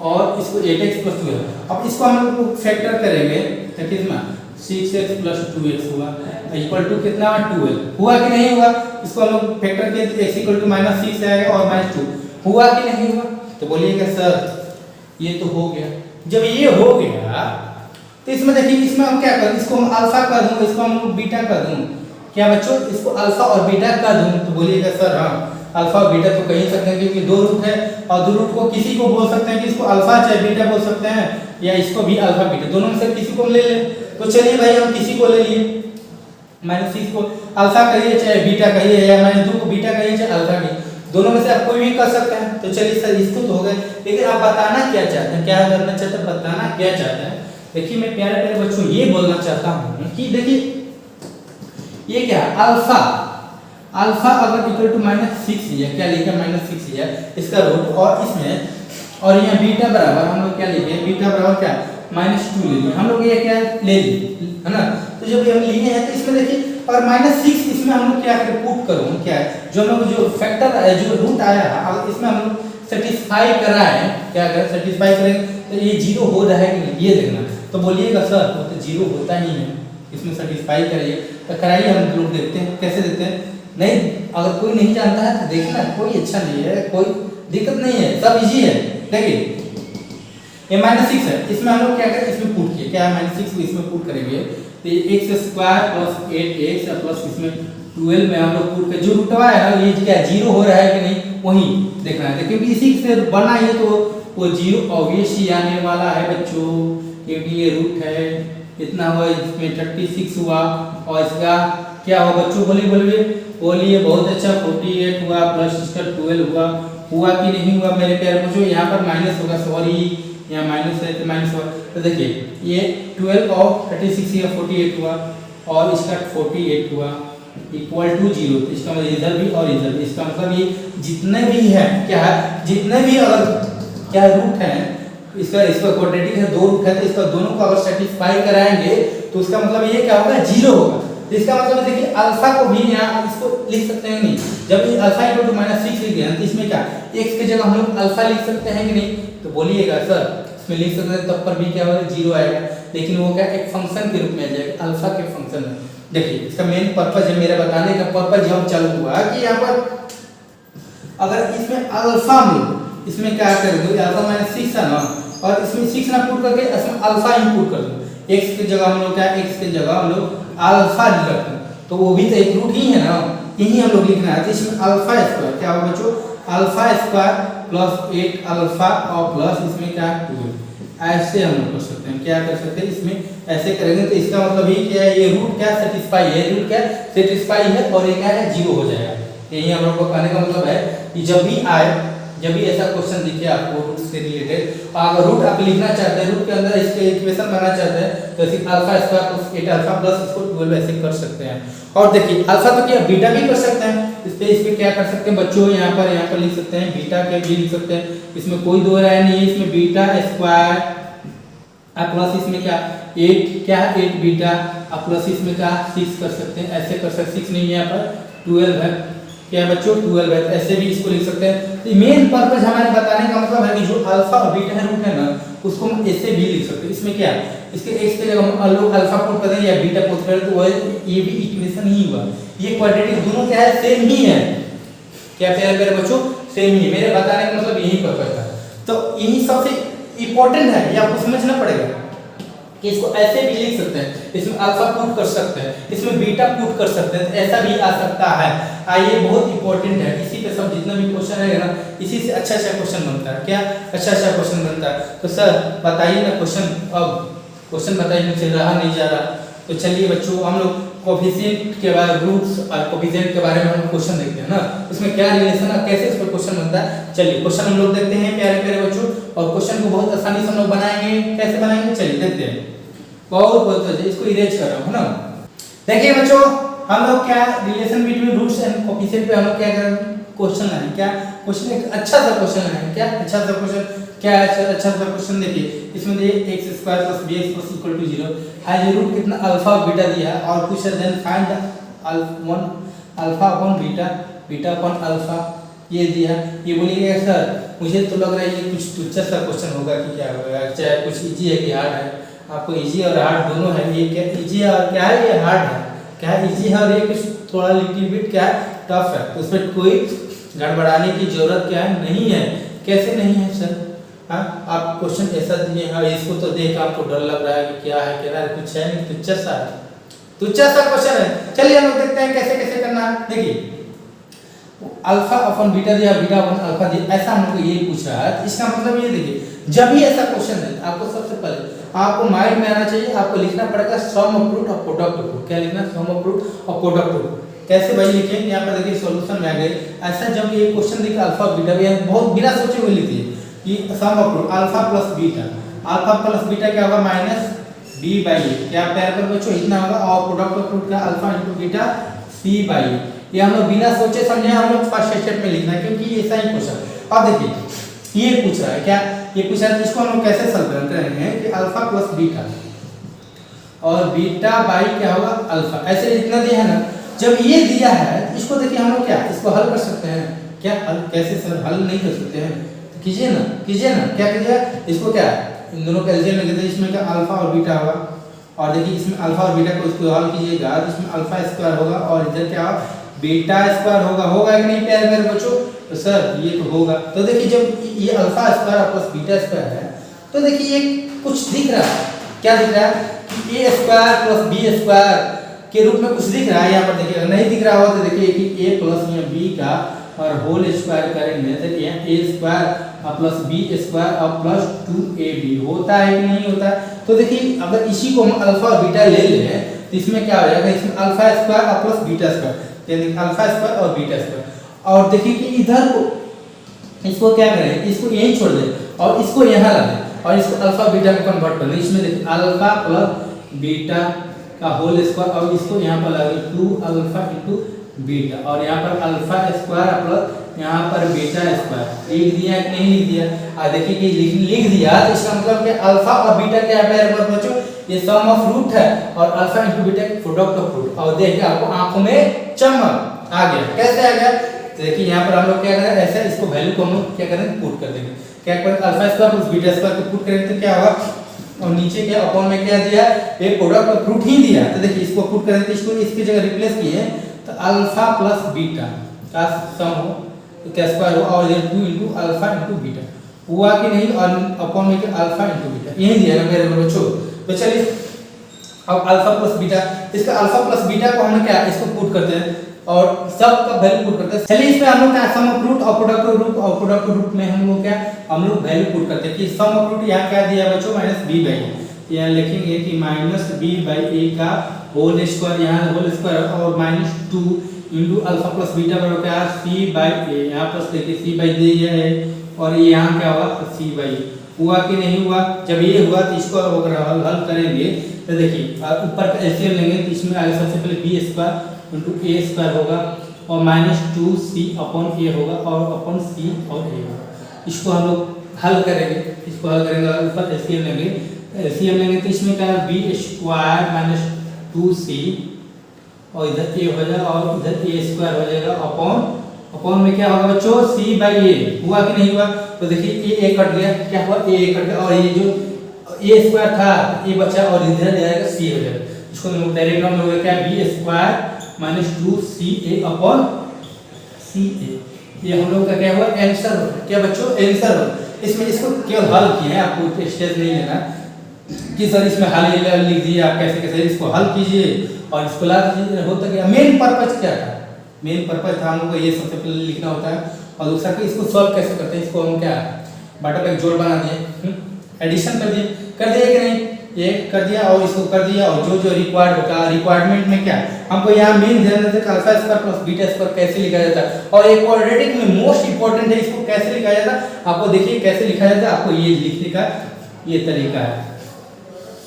और इसको 8x प्लस 12, अब इसको हम लोग फैक्टर करेंगे तो कितना 6x प्लस 2x हुआ इक्वल टू कितना 12 हुआ कि नहीं हुआ। इसको हम लोग फैक्टर किए तो x इक्वल टू -6 आएगा और -2 हुआ कि नहीं हुआ। तो बोलिएगा सर ये तो हो गया। जब ये हो गया तो इसमें देखिए इसमें हम क्या करें, इसको हम अल्फा कर दूं, इसको हम बीटा कर दूं, क्या बच्चों इसको अल्फा और बीटा कर दूं। तो बोलिएगा सर हाँ अल्फा और बीटा तो कह सकते हैं क्योंकि दो रूट है और दो रूट को किसी को बोल सकते हैं कि इसको अल्फा चाहे बीटा बोल सकते हैं या इसको भी अल्फा बीटा दोनों में से किसी को ले ले। तो चलिए भाई हम किसी को ले लिए, -6 को अल्फा कहिए चाहे बीटा कहिए या -2 को बीटा कहिए चाहे अल्फा कहिए, दोनों में से आप कोई भी कर सकते हैं। तो चलिए सर इसको तो हो गए, लेकिन आप बताना क्या चाहते हैं, क्या करना चाहते हैं, बताना क्या चाहते हैं। देखिए मैं प्यारे प्यारे बच्चों ये बोलना चाहता हूँ कि देखिए ये क्या है अल्फा अगर इक्वल टू -6 है, क्या लिखा -6 है इसका रूट और इसमें और यहाँ बीटा बराबर हम लोग क्या लिखे बीटा बराबर क्या -2 ले लिए हम लोग, ये क्या ले लिए है ना। तो जब हम लिए हैं तो इसमें देखिए और -6 इसमें हम लोग क्या करें पुट करूँ क्या है जो हम लोग जो फैक्टर जो रूट आया है इसमें हम लोग सेटिस्फाई करा है, क्या करें सेटिस्फाई करें तो ये 0 हो रहा है कि नहीं ये देखना। तो बोलिएगा सर वो तो 0 होता ही है, इसमें सेटिस्फाई करिए तो कराइए। हम लोग देखते हैं कैसे देखते हैं, नहीं अगर कोई नहीं जानता है तो देखना कोई अच्छा नहीं है, कोई दिक्कत नहीं है, सब इजी है। देखिए ये -6 है, इसमें हम लोग क्या करें इसमें पुट किए क्या है -6 को इसमें पुट करेंगे तो x² प्लस 8x प्लस इसमें 12 में हम लोग पुट कर जो रूटवा है ना ये क्या 0 हो रहा है कि नहीं वही देखना है। क्योंकि इसी से बना है तो वो 0 ऑब्वियस ही आने वाला है बच्चों, क्योंकि ये रूट है इतना हुआ इसमें 36 हुआ और इसका क्या हुआ बच्चों बोलिए बहुत अच्छा 48 हुआ प्लस इसका 12 हुआ कि नहीं हुआ मेरे प्यारे बच्चों। यहाँ पर माइनस होगा, सॉरी यहाँ माइनस है तो माइनस हुआ। तो देखिए ये 12 और 36 या 48 हुआ और इसका 48 हुआ इक्वल टू 0। तो इसका मतलब इधर भी और इधर भी, इसका मतलब ये जितने भी है क्या है जितने भी अगर क्या रूट है इसका क्वाड्रेटिक है दो रूट है तो इसका दोनों को अगर सेटिस्फाई कराएंगे तो उसका मतलब ये क्या होगा 0 होगा। तो इसका मतलब देखिए अल्फा को भी यहाँ इसको लिख सकते हैं नहीं, जब ये अल्फा इक्वल टू -6 लिख दिया तो इसमें क्या x की जगह हम लोग अल्फा लिख सकते हैं कि नहीं। तो बोलिएगा सर इसमें लिख सकते हैं तब पर भी क्या होगा 0 आएगा, लेकिन वो क्या एक फंक्शन के रूप में आ जाएगा अल्फा के फंक्शन में। देखिए इसका मेन पर्पस है मेरा बताने का पर्पस जब चालू हुआ कि यहाँ पर अगर इसमें अल्फा में इसमें क्या करेंगे अल्फा -6 है ना और इसमें 6 ना पुट करके इसमें अल्फा इनपुट कर दो, x की जगह हम लोग क्या x की जगह हम लोग अल्फा लिखते हैं तो वो भी तो एक रूट ही है ना, यही हम लोग लिखना है। तो इसमें अल्फा स्क्वायर क्या होगा बच्चों अल्फा स्क्वायर प्लस 8 अल्फा और प्लस इसमें क्या है 12। ऐसे हम लोग कर सकते हैं, क्या कर सकते हैं इसमें ऐसे करेंगे तो इसका मतलब ये क्या है, ये रूट क्या सेटिस्फाई है, रूट क्या सेटिस्फाई है और ये क्या है 0 हो जाएगा। यही हम लोग को कहने का मतलब है कि जब भी ऐसा क्वेश्चन दिखे आपको रूट से रिलेटेड, अगर रूट आप लिखना चाहते हैं, रूट के अंदर इसके इक्वेशन बनाना चाहते हैं तो सिर्फ alpha square plus 8 alpha plus इसको 12 ऐसे कर सकते हैं। और देखिए अल्फा तो क्या बीटा भी कर सकते हैं, इस पे क्या कर सकते हैं बच्चों, यहाँ पर लिख सकते हैं बीटा के भी लिख सकते हैं, इसमें कोई दो राय नहीं है। इसमें बीटा स्क्वायर प्लस इसमें क्या 8 क्या है 8 बीटा प्लस इसमें क्या 6 कर सकते हैं, ऐसे कर सकते 6 नहीं यहाँ पर 12 है, क्या बच्चों 12 है, ऐसे भी इसको लिख सकते हैं। तो मेन पर्पस हमारे बताने का मतलब है कि जो अल्फा और बीटा है रूट है ना, उसको हम ऐसे भी लिख सकते हैं। इसमें क्या इसके x पे जब हम अल्फा पुट करें या बीटा पुट करें तो ये भी इक्वेशन ही हुआ, ये क्वाड्रेटिक दोनों क्या है सेम ही है, क्या प्यारे मेरे बच्चों सेम ही। मेरे बताने का मतलब यही पर्पस था। तो यही सबसे इंपॉर्टेंट है, ये आपको समझना पड़ेगा कि इसको ऐसे भी लिख सकते हैं, इसमें अल्फा पुट कर सकते हैं, इसमें बीटा पुट कर सकते हैं, तो ऐसा भी आ सकता है। ये बहुत इंपॉर्टेंट है, इसी पे सब जितना भी क्वेश्चन रहेगा ना, इसी से अच्छा क्वेश्चन बनता है, क्या अच्छा क्वेश्चन बनता है। तो सर बताइए ना क्वेश्चन, अब क्वेश्चन बताइए, मुझसे रहा नहीं जा रहा। तो चलिए बच्चों हम लोग कोफिशिएंट के बारे में, रूट्स और कोफिशिएंट के बारे में हम क्वेश्चन देखते हैं ना, उसमें क्या रिलेशन है, कैसे इस पर क्वेश्चन बनता है। चलिए क्वेश्चन हम लोग देखते हैं प्यारे प्यारे बच्चों, और क्वेश्चन को बहुत आसानी से हम लोग बनाएंगे। कैसे बनाएंगे चलिए देखते हैं। बहुत इसको इरेज कर रहा हूँ ना। देखिए बच्चों हम लोग क्या relation between roots and coefficient पे हम लोग क्या कर रहे हैं क्वेश्चन लाए, क्या क्वेश्चन एक अच्छा सा क्वेश्चन है, क्या अच्छा सा क्वेश्चन, क्या अच्छा सा क्वेश्चन। देखिए इसमें देखिए x² + bx = 0 है, रूट कितना अल्फा और बीटा दिया है और कुछ then find alpha upon beta upon alpha ये दिया। ये बोलिएगा सर मुझे तो लग रहा है ये कुछ तुच्छ सा क्वेश्चन होगा कि क्या होगा, चाहे कुछ इजी है कि हार्ड है। आपको इजी और हार्ड दोनों है, ये क्या इजी है और क्या है ये हार्ड है, क्या है इजी है और ये कुछ थोड़ा लिटिल बिट क्या है टफ है, तो उसमें कोई गड़बड़ाने की जरूरत क्या है नहीं है। कैसे नहीं है सर, हाँ आप क्वेश्चन ऐसा दिए हैं, इसको तो देख आपको डर लग रहा है कि क्या है क्या है, कुछ है नहीं, तुच्छ सा क्वेश्चन है। चलिए हम लोग देखते हैं कैसे कैसे करना है। देखिए अल्फा अपॉन बीटा दिया, बीटा अपॉन अल्फा दिया, ऐसा हमको ये पूछ रहा है। इसका मतलब ये देखिए जब भी ऐसा क्वेश्चन है आपको सबसे पहले आपको माइंड में आना चाहिए, आपको लिखना पड़ेगा सम ऑफ रूट और प्रोडक्ट ऑफ रूट। क्या लिखना सम ऑफ रूट और प्रोडक्ट ऑफ रूट। कैसे भाई लिखेंगे, यहाँ पर देखिए सॉल्यूशन में आ गए। ऐसा जब ये क्वेश्चन देखिए अल्फा बीटा भी बहुत बिना सोचे हुए लिखिए कि sum of root alpha plus beta क्या होगा -b/a, क्या प्यार पर बच्चों इतना होगा, और प्रोडक्ट ऑफ रूट का अल्फा * बीटा c/a। ये हम लोग बिना सोचे समझे हम लोग फर्स्ट स्टेप में लिखना है क्योंकि ऐसा ही क्वेश्चन। अब देखिए ये पूछ रहा है, क्या ये पूछ रहा है, इसको हम लोग कैसे सॉल्व कर रहे हैं कि अल्फा प्लस बीटा और बीटा बाई क्या होगा अल्फा, ऐसे इतना दिया है ना। जब ये दिया है तो इसको देखिए हम लोग क्या इसको हल कर सकते हैं, क्या हल कैसे सर हल नहीं कर सकते हैं, तो कीजिए ना क्या कीजिए, इसको क्या इन दोनों का एलसीएम लेके इसमें क्या अल्फा और बीटा होगा, और देखिए इसमें अल्फा और बीटा को इसको हल कीजिएगा तो इसमें अल्फा स्क्वायर होगा और इधर क्या बीटा स्क्वायर होगा कि नहीं प्यारे मेरे बच्चों, तो सर ये तो होगा। तो देखिए जब ये alpha square plus beta square है तो देखिए ये कुछ दिख रहा है, क्या दिख रहा है कि a square plus b square के रूप में कुछ दिख रहा है। यहाँ पर देखिए नहीं दिख रहा हो तो देखिए कि a प्लस या b का और होल स्क्वायर करेंगे तो यहाँ a square plus b square और प्लस 2ab होता है कि नहीं होता है। तो देखिए अगर इसी को हम अल्फा और बीटा ले लें तो इसमें क्या हो जाएगा, इसमें alpha square plus beta square यानी अल्फा स्क्वायर और बीटा स्क्वायर। और देखिए कि इधर को इसको क्या करें, इसको यहीं छोड़ दें और इसको यहाँ ला दें और इसको अल्फा बीटा में कन्वर्ट कर दें। इसमें देखिए अल्फा प्लस बीटा का होल स्क्वायर और इसको यहाँ पर लगे 2 अल्फा * बीटा और यहाँ पर अल्फा स्क्वायर प्लस यहाँ पर बीटा स्क्वायर लिख दिया कि नहीं लिख दिया। और देखिए कि लिख दिया तो इसका मतलब कि अल्फा और बीटा क्या है बच्चों, ये सम ऑफ रूट है और alpha * beta product of root. और देखिए आपको आंखों में चमक आ गया, कैसे आ गया, तो देखिए यहाँ पर हम लोग क्या करें ऐसा इसको वैल्यू को हम लोग क्या करें पुट कर देंगे, क्या करें alpha square plus beta square को पुट करेंगे तो क्या होगा, और नीचे क्या अपॉन में क्या दिया एक प्रोडक्ट ऑफ रूट ही दिया। तो देखिए इसको पुट करें तो इसको इसकी जगह रिप्लेस किए तो अल्फा प्लस बीटा का सम हो तो क्या स्क्वायर हो और इधर 2 * अल्फा * बीटा हुआ कि नहीं, और अपॉन में क्या अल्फा * बीटा यही दिया ना मेरे बच्चों। तो चलिए अब अल्फा प्लस बीटा, इसका अल्फा प्लस बीटा को हम क्या इसको पुट करते हैं और सब का वैल्यू पुट करते हैं। चलिए इसमें हम लोग क्या सम ऑफ रूट और प्रोडक्ट ऑफ रूट, और प्रोडक्ट ऑफ रूट में हम लोग क्या हम लोग वैल्यू पुट करते हैं कि सम ऑफ रूट यहाँ क्या दिया बच्चों माइनस बी बाई ए, यहाँ लिखेंगे कि माइनस बी बाई ए का होल स्क्वायर, यहाँ होल स्क्वायर और minus 2 into alpha plus beta बराबर क्या सी बाई ए, यहाँ प्लस देखिए सी बाई दिया है और ये यहाँ क्या हुआ सी बाई, हुआ कि नहीं हुआ। जब ये हुआ तो इसको अगर हल करेंगे तो देखिए ऊपर का एलसीएम लेंगे तो इसमें आगे सबसे पहले बी स्क्वायर इंटू ए स्क्वायर होगा और माइनस 2c अपॉन ए होगा और अपॉन सी और ए होगा। इसको हम लोग हल करेंगे, इसको हल करेंगे और ऊपर एलसीएम लेंगे, एलसीएम लेंगे तो इसमें क्या है बी स्क्वायर माइनस 2c और इधर ए हो जाएगा और इधर ए स्क्वायर हो जाएगा अपॉन में क्या होगा बच्चों c बाई ए, हुआ कि नहीं हुआ। तो देखिए ए कट गया, क्या हुआ ए कट गया और ये जो ए स्क्वायर था ये बचा और इधर जाएगा c हो जाएगा। इसको हम लोग डायरेक्ट फॉर्म में होगा क्या B square minus 2ca upon C A, ये हम लोग का क्या हुआ आंसर हो क्या बच्चों आंसर हो। इसमें इसको केवल हल किया है, आपको स्टेज नहीं लेना कि सर इसमें हल लिख दिए आप कैसे कैसे, इसको हल कीजिए और इसको ला दीजिए। होता क्या मेन पर्पस क्या था, मेन पर्पस था हम लोग को ये सबसे पहले लिखना होता है और दूसरा कि इसको सॉल्व कैसे करते हैं। इसको हम क्या बटा पे जोड़ बना दिए, एडिशन कर दिए कि नहीं, ये कर दिया और इसको कर दिया और जो जो रिक्वायर्ड होगा रिक्वायरमेंट में क्या हमको यहाँ मेन ध्यान देते हैं alpha square plus beta square कैसे लिखा जाता है और एक क्वाड्रेटिक में मोस्ट इंपॉर्टेंट है इसको कैसे लिखा जाता है। आपको देखिए कैसे लिखा जाता है, आपको ये लिखने का ये तरीका है,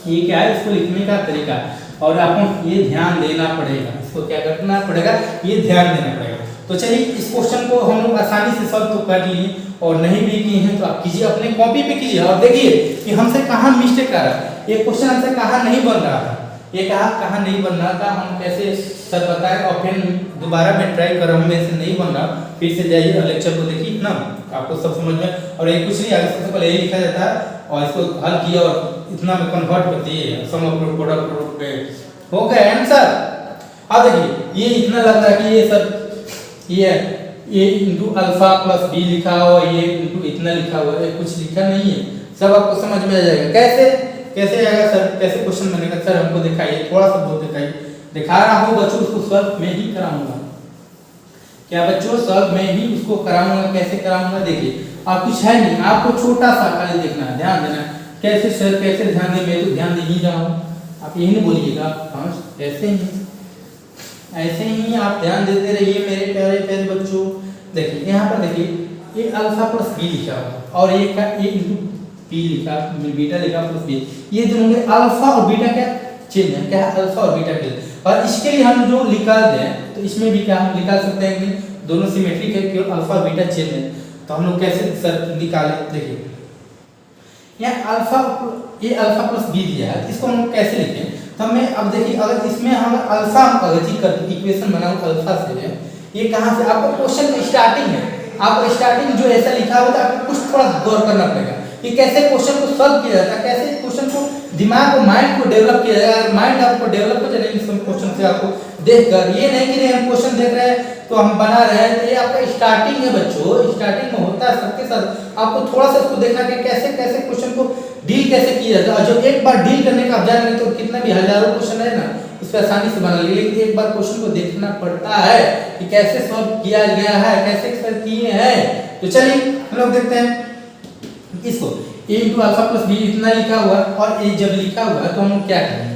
ये क्या है इसको लिखने का तरीका और आपको ये ध्यान देना पड़ेगा, इसको क्या करना पड़ेगा ये ध्यान देना पड़ेगा। तो चलिए इस क्वेश्चन को हम लोग आसानी से सॉल्व तो कर लिए और नहीं भी किए हैं तो आप कीजिए अपने कॉपी पे कीजिए और देखिए कि हमसे कहाँ मिस्टेक आ रहा है। ये क्वेश्चन हमसे कहाँ नहीं बन रहा था, ये कहाँ नहीं बन रहा था, हम कैसे सर बताएं और फिर दोबारा मैं ट्राई कर रहा हूँ, मेरे से नहीं बन रहा, फिर से जाइए और लेक्चर को देखिए ना आपको सब समझ में। और ये कुछ नहीं आगे सबसे पहले ये लिखा जाता है और इसको हल किया और इतना में कन्वर्ट कर दिए सम ऑफ रूट प्रोडक्ट रूट पे हो गया आंसर। अब देखिए ये इतना लग रहा है कि ये सर ये इंटू अल्फा प्लस बी लिखा हुआ, ये इंटू इतना लिखा हुआ है, कुछ लिखा नहीं है, सब आपको समझ में आ जाएगा। कैसे आएगा सर, कैसे क्वेश्चन बनेगा सर हमको दिखाइए, थोड़ा सा बहुत दिखाइए। दिखा रहा हूँ बच्चों, उसको सॉल्व में ही कराऊंगा, क्या बच्चों सॉल्व में ही उसको कराऊंगा। कैसे कराऊंगा देखिए, आप कुछ है नहीं, आपको छोटा सा खाली देखना है, ध्यान देना। कैसे सर कैसे ध्यान दे, मैं तो ध्यान दे ही रहा हूँ, आप यही नहीं बोलिएगा, हाँ ऐसे ही आप ध्यान देते रहिए मेरे प्यारे प्यारे बच्चों। देखिए यहाँ पर देखिए ये अल्फा प्लस बी लिखा हुआ और ये का ये इंटू बी लिखा बीटा लिखा प्लस बी, ये दोनों में अल्फा और बीटा क्या चिन्ह है, क्या है अल्फा और बीटा के, और इसके लिए हम जो निकाल दें तो इसमें भी क्या हम निकाल सकते हैं कि दोनों सिमेट्रिक है, केवल अल्फा बीटा चिन्ह है। तो हम लोग कैसे सर निकालें, देखिए यहाँ अल्फा प्लस बी दिया है, इसको हम कैसे लिखें। तो मैं अब देखिए अगर इसमें हम अल्फा इक्वेशन बनाऊं अल्फा से, ये कहाँ से आपको क्वेश्चन स्टार्टिंग है, आपको स्टार्टिंग जो ऐसा लिखा हुआ था आपको कुछ थोड़ा गौर करना पड़ेगा कि कैसे क्वेश्चन को सॉल्व किया जाता है, कैसे क्वेश्चन को दिमाग को माइंड को डेवलप किया जाएगा। अगर माइंड आपको डेवलप हो जाए इस क्वेश्चन से आपको देखकर, ये नहीं कि हम क्वेश्चन देख रहे हैं तो हम बना रहे हैं, तो ये आपका स्टार्टिंग है बच्चों, स्टार्टिंग में होता है सबके साथ। आपको थोड़ा सा उसको देखना कि कैसे कैसे क्वेश्चन को डील कैसे किया जाता है। जब एक बार डील करने का आप जानेंगे तो कितना भी हजारों क्वेश्चन है ना इस पर आसानी से बना लेंगे, लेकिन एक बार क्वेश्चन को देखना पड़ता है कि कैसे सॉल्व किया गया है, कैसे सॉल्व किए हैं। तो चलिए हम लोग देखते हैं इसको, a into alpha plus b इतना लिखा हुआ और ये जब लिखा हुआ है तो हम लोग क्या करेंगे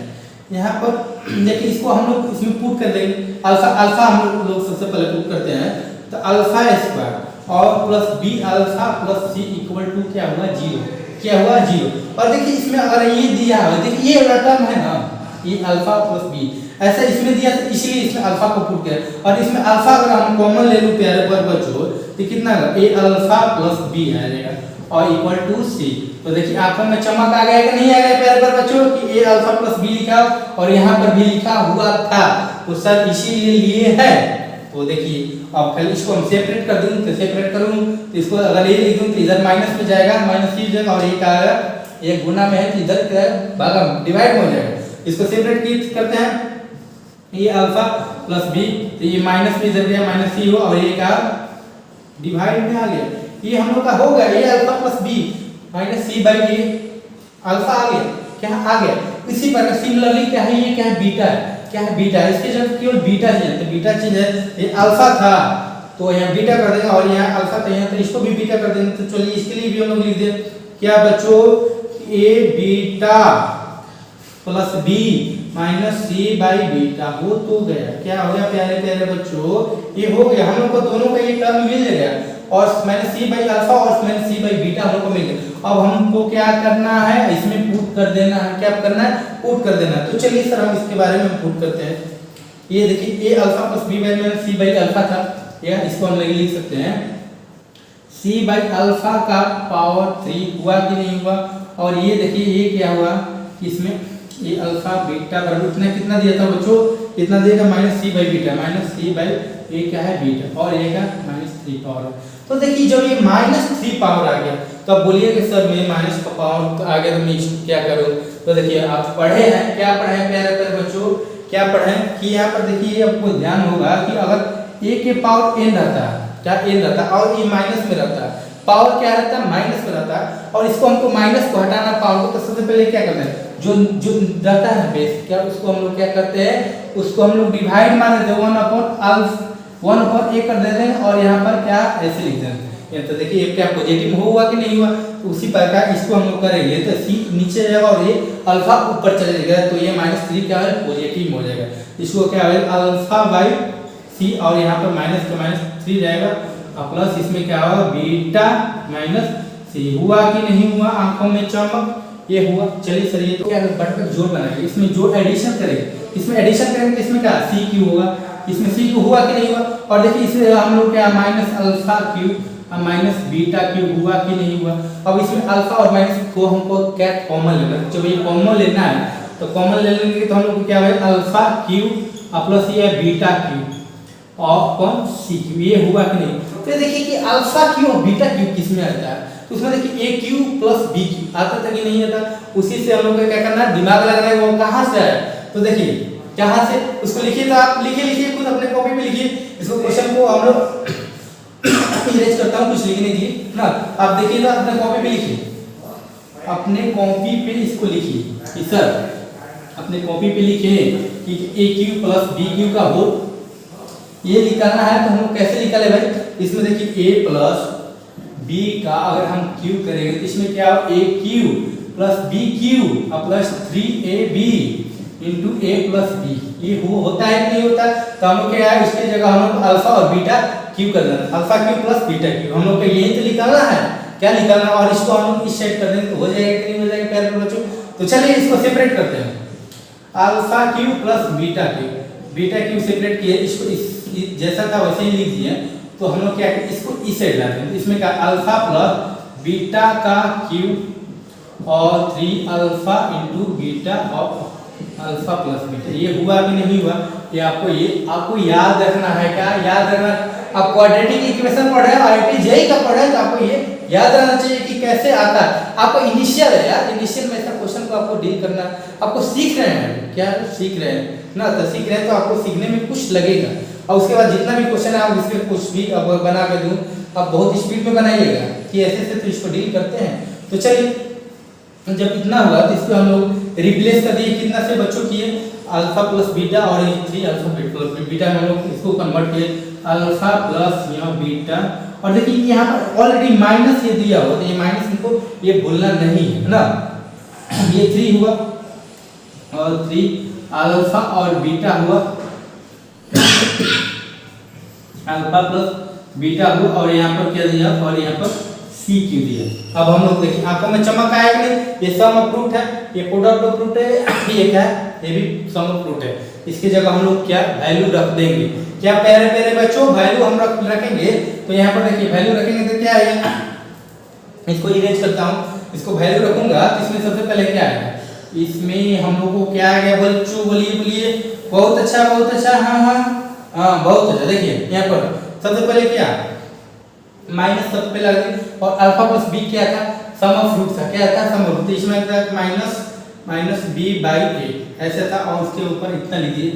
यहाँ पर देखिए, इसको हम लोग इसमें पुट कर देंगे। अल्फा हम लोग सबसे पहले पुट करते हैं, तो अल्फा स्क्वायर और plus b alpha plus c equal to क्या हुआ 0, क्या हुआ 0। और देखिए इसमें अगर ये दिया है, देखिए ये वाला टर्म है ना, ये अल्फा प्लस बी ऐसा इसमें दिया, तो इसलिए इसमें अल्फा को पुट किया। और इसमें अल्फा अगर हम कॉमन ले लूं प्यारे पर बच्चों तो कितना होगा a अल्फा प्लस b आ जाएगा और इक्वल टू c। तो देखिए आंखों में चमक आ गया कि नहीं आ गया प्यारे पर बच्चों कि a अल्फा प्लस b लिखा और यहाँ पर भी लिखा हुआ था, तो सर इसीलिए लिए है। तो देखिए अब खाली इसको हम सेपरेट कर दूं, तो सेपरेट करूं तो इसको अगर ये लिख दूं तो इधर माइनस में जाएगा, माइनस c जाएगा और ये क्या आएगा, ये गुना में है तो इधर क्या है भागा डिवाइड हो जाएगा। इसको सेपरेट करते हैं, ये अल्फा प्लस बी, तो ये माइनस में इधर गया माइनस सी हो और ये क्या डिवाइड में आ गया, ये हम लोग का हो गया, ये alpha plus B minus C by A alpha आ गया, क्या आ गया। इसी प्रकार सिमिलरली क्या है, ये क्या है, बीटा है, क्या है, बीटा है। इसके जगह केवल बीटा चेंज है, तो बीटा चेंज है, ये अल्फा था तो यहाँ बीटा कर देंगे, और यहाँ अल्फा था यहाँ, तो इसको भी बीटा कर देंगे। तो चलिए इसके लिए भी हम लोग लिख दें क्या बच्चों, A beta plus B minus C by beta हो तो गया। क्या हो गया प्यारे प्यारे बच्चों, ये हो गया, हम लोग को दोनों का ये टर्म मिल गया, और माइनस सी बाई अल्फा और माइनस सी बाई बीटा हम लोग को मिल गया। अब हमको क्या करना है, इसमें पुट कर देना है, क्या करना है, पुट कर देना है। तो चलिए सर हम इसके बारे में पुट करते हैं। ये देखिए a alpha plus b by minus c by alpha था, या इसको हम लिख सकते हैं c बाई अल्फा का पावर 3 हुआ कि नहीं हुआ। और ये देखिए ये क्या हुआ, इसमें ये अल्फा बीटा बराबर इतना कितना दिया था बच्चों, कितना दिया था, minus C by beta, minus C by ये क्या है बीटा, और ये का माइनस 3 पावर। तो देखिए जब ये माइनस 3 पावर आ गया तो अब बोलिए कि सर मैं माइनस का पावर आ गया तो मैं क्या करूं। तो देखिए आप पढ़े हैं, क्या पढ़े हैं प्यारे प्यारे बच्चों, क्या पढ़े कि यहाँ पर देखिए आपको ध्यान होगा कि अगर a के पावर n रहता है, क्या n रहता है, और ये माइनस में रहता है, पावर क्या रहता है, माइनस में रहता है, और इसको हमको माइनस को हटाना पावर को, तो सबसे पहले क्या करना है, जो जो रहता है बेस, क्या उसको हम लोग क्या करते हैं, उसको हम लोग डिवाइड मान देते हैं, 1/a कर देते हैं, और यहाँ पर क्या ऐसे लिख देते हैं। तो देखिए ये क्या पॉजिटिव हुआ कि नहीं हुआ, तो उसी प्रकार इसको हम लोग करेंगे तो c नीचे जाएगा और ये अल्फा ऊपर चले जाएगा, तो ये -3 क्या है, पॉजिटिव हो जाएगा। इसको क्या होगा, अल्फा बाई c, और यहाँ पर माइनस का -3 जाएगा, और प्लस इसमें क्या होगा, बीटा माइनस c। हुआ कि नहीं हुआ, आंखों में चमक, ये हुआ। चलिए सर ये तो क्या बढ़कर जोड़ बनाएंगे, इसमें जोड़ एडिशन करेंगे, इसमें एडिशन करेंगे तो इसमें क्या c क्यू होगा, इसमें c क्यू हुआ कि नहीं हुआ। और देखिए इसमें हम लोग क्या minus alpha cube minus beta cube हुआ कि नहीं हुआ। अब इसमें अल्फा और माइनस को हमको क्या कॉमन लेना है, जब ये कॉमन लेना है तो कॉमन ले लेंगे तो हम लोग को क्या होगा, अल्फा क्यूब प्लस ये बीटा क्यूब और कौन सी क्यूब, ये हुआ कि नहीं। तो देखिए कि अल्फा क्यूब और बीटा क्यूब किसमें आता है, तो उसमें देखिए ए क्यूब प्लस बी क्यूब आता था कि नहीं आता। उसी से हम लोग को क्या करना है, दिमाग लगाना है, वो कहाँ से आया। तो देखिए कहाँ से, उसको लिखिए, तो आप लिखिए खुद अपने कॉपी पे लिखिए। इसको क्वेश्चन को हम लोग इरेज करता हूँ कुछ लिखने के लिए ना, आप देखिए ना अपने कॉपी पे लिखिए, अपने कॉपी पे इसको लिखिए कि सर अपने कॉपी पे लिखिए कि ए क्यू प्लस बी क्यू का होल ये निकालना है। तो हम लोग कैसे निकाले भाई, इसमें देखिए a प्लस बी का अगर हम क्यू करेंगे तो इसमें क्या हो, a cube plus b cube plus 3ab into a plus b, ये होता है कि नहीं होता। तो हम लोग क्या है, इसके जगह हम लोग अल्फा और बीटा क्यू कर देना, alpha Q plus beta Q, हम लोग को यही तो निकालना है, क्या निकालना, और इसको हम लोग इस साइड कर देंगे तो हो जाएगा कि नहीं हो जाएगा प्यारे बच्चों। तो चलिए इसको सेपरेट करते हैं, alpha Q plus beta Q separate किए, इसको इस जैसा था वैसे ही लिख दिए। तो हम लोग क्या करें, इसको इस साइड लाते हैं, इसमें क्या अल्फा प्लस बीटा का क्यूब और 3 अल्फा इंटू बीटा और अल्फा प्लस बीटा, ये हुआ कि नहीं हुआ। ये आपको याद रखना है, क्या याद रखना, आप क्वाड्रेटिक इक्वेशन पढ़े हैं, आईआईटी जेईई का पढ़े हैं, तो आपको ये याद रहना चाहिए कि कैसे आता है। आपको इनिशियल है यार, इनिशियल में ऐसा क्वेश्चन को आपको डील करना, आपको सीख रहे हैं, क्या सीख रहे हैं ना, तो सीख रहे हैं तो आपको सीखने में कुछ लगेगा, और उसके बाद जितना भी क्वेश्चन है आप इसमें कुछ भी अब बना के दूं, आप बहुत स्पीड में बनाइएगा कि ऐसे तो इसको डील करते हैं। तो चलिए जब इतना हुआ तो इसको हम लोग रिप्लेस कर दिए, कितना से बच्चों किए, अल्फा प्लस बीटा और 3 अल्फा प्लस बीटा में हम लोग इसको कन्वर्ट किए अल्फा प्लस यहाँ बीटा। और देखिए यहाँ पर ऑलरेडी माइनस ये दिया हुआ, तो ये माइनस इनको ये भूलना नहीं है ना। ये 3 हुआ और 3 अल्फा और बीटा हुआ, अल्फा प्लस बीटा हुआ, और यहाँ पर क्या दिया, और यहाँ पर सी क्यू दिया। अब हम लोग देखिए आंखों में चमक आया कि नहीं, ये सम ऑफ रूट है, ये प्रोडक्ट ऑफ रूट है, ये क्या है, ये भी सम ऑफ रूट है। इसकी जगह हम लोग क्या वैल्यू रख देंगे, क्या प्यारे प्यारे बच्चों वैल्यू हम रखेंगे। तो यहाँ पर देखिए वैल्यू रखेंगे तो क्या है, इसको इरेज करता हूँ, इसको वैल्यू रखूंगा तो इसमें सबसे पहले क्या आएगा, इसमें हम लोग को क्या आ गया बच्चों, बोलिए, बहुत अच्छा, हाँ बहुत अच्छा। देखिए यहाँ पर सबसे पहले क्या माइनस सबसे पहले लगा, और अल्फा प्लस बी क्या था, सम ऑफ रूट था, क्या था सम ऑफ रूट, इसमें था माइनस बी बाई ए ऐसा था, और उसके ऊपर इतना लीजिए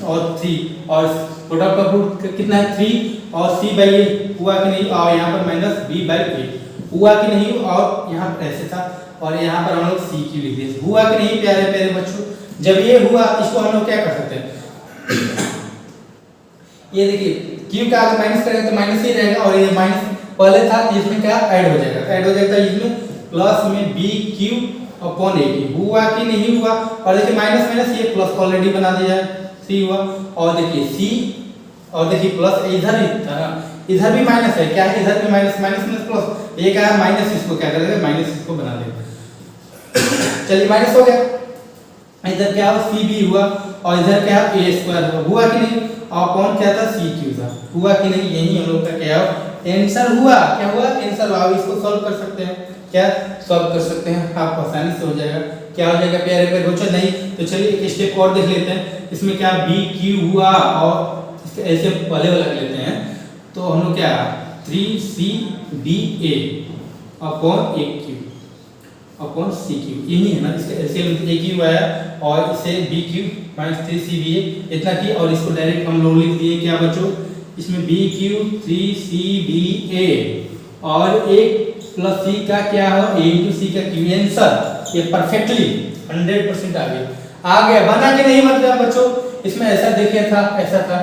और 3 और प्रोडक्ट ऑफ रूट कितना है 3 और सी बाई ए हुआ कि नहीं, और यहाँ पर माइनस बी बाई ए हुआ कि नहीं, और यहाँ पर ऐसे था और यहाँ पर हम लोग सी क्यू लिख दिए। हुआ कि नहीं प्यारे प्यारे बच्चों? जब ये हुआ इसको हम लोग क्या कर सकते हैं, ये देखिए क्यू का अगर माइनस करेंगे तो माइनस ही रहेगा, और ये माइनस पहले था इसमें क्या ऐड हो जाएगा, ऐड हो जाता है इसमें प्लस में बी क्यू अपॉन ए क्यू। हुआ कि नहीं हुआ? और देखिए माइनस माइनस ये प्लस ऑलरेडी बना दिया है, सी हुआ। और देखिए सी, और देखिए प्लस इधर ही था ना, इधर भी माइनस है, क्या है इधर भी माइनस, माइनस माइनस प्लस, ये क्या है माइनस, इसको क्या कर देगा माइनस इसको बना देगा। चलिए माइनस हो गया, इधर क्या हुआ सी बी हुआ, और इधर क्या है ए स्क्वायर हुआ। हुआ कि नहीं? अपॉन क्या था सी क्यू था। हुआ कि नहीं? यही हम लोग का क्या आंसर हुआ। क्या हुआ? आंसर हुआ। इसको सॉल्व कर सकते हैं, क्या सॉल्व कर सकते हैं, आप आसानी से हो जाएगा। क्या हो जाएगा प्यारे प्यारे बच्चों? नहीं तो चलिए एक स्टेप और देख लेते हैं। इसमें क्या बी क्यू हुआ, और इसके ऐसे पहले वाला लेते हैं, तो हम लोग क्या 3cba अपॉन ए क्यू अपॉन सी क्यू, यही है ना, इसका एलसीएम ए क्यू आया, और इसे बी क्यू माइनस 3cba इतना की, और इसको डायरेक्ट हम लोग लिख दिए क्या बच्चों, इसमें बी क्यू 3cba और एक प्लस सी का क्या हो ए इंटू सी का क्यू। आंसर ये परफेक्टली 100% आ गया। बना कि नहीं मतलब बच्चों? इसमें ऐसा देखिए था, ऐसा था,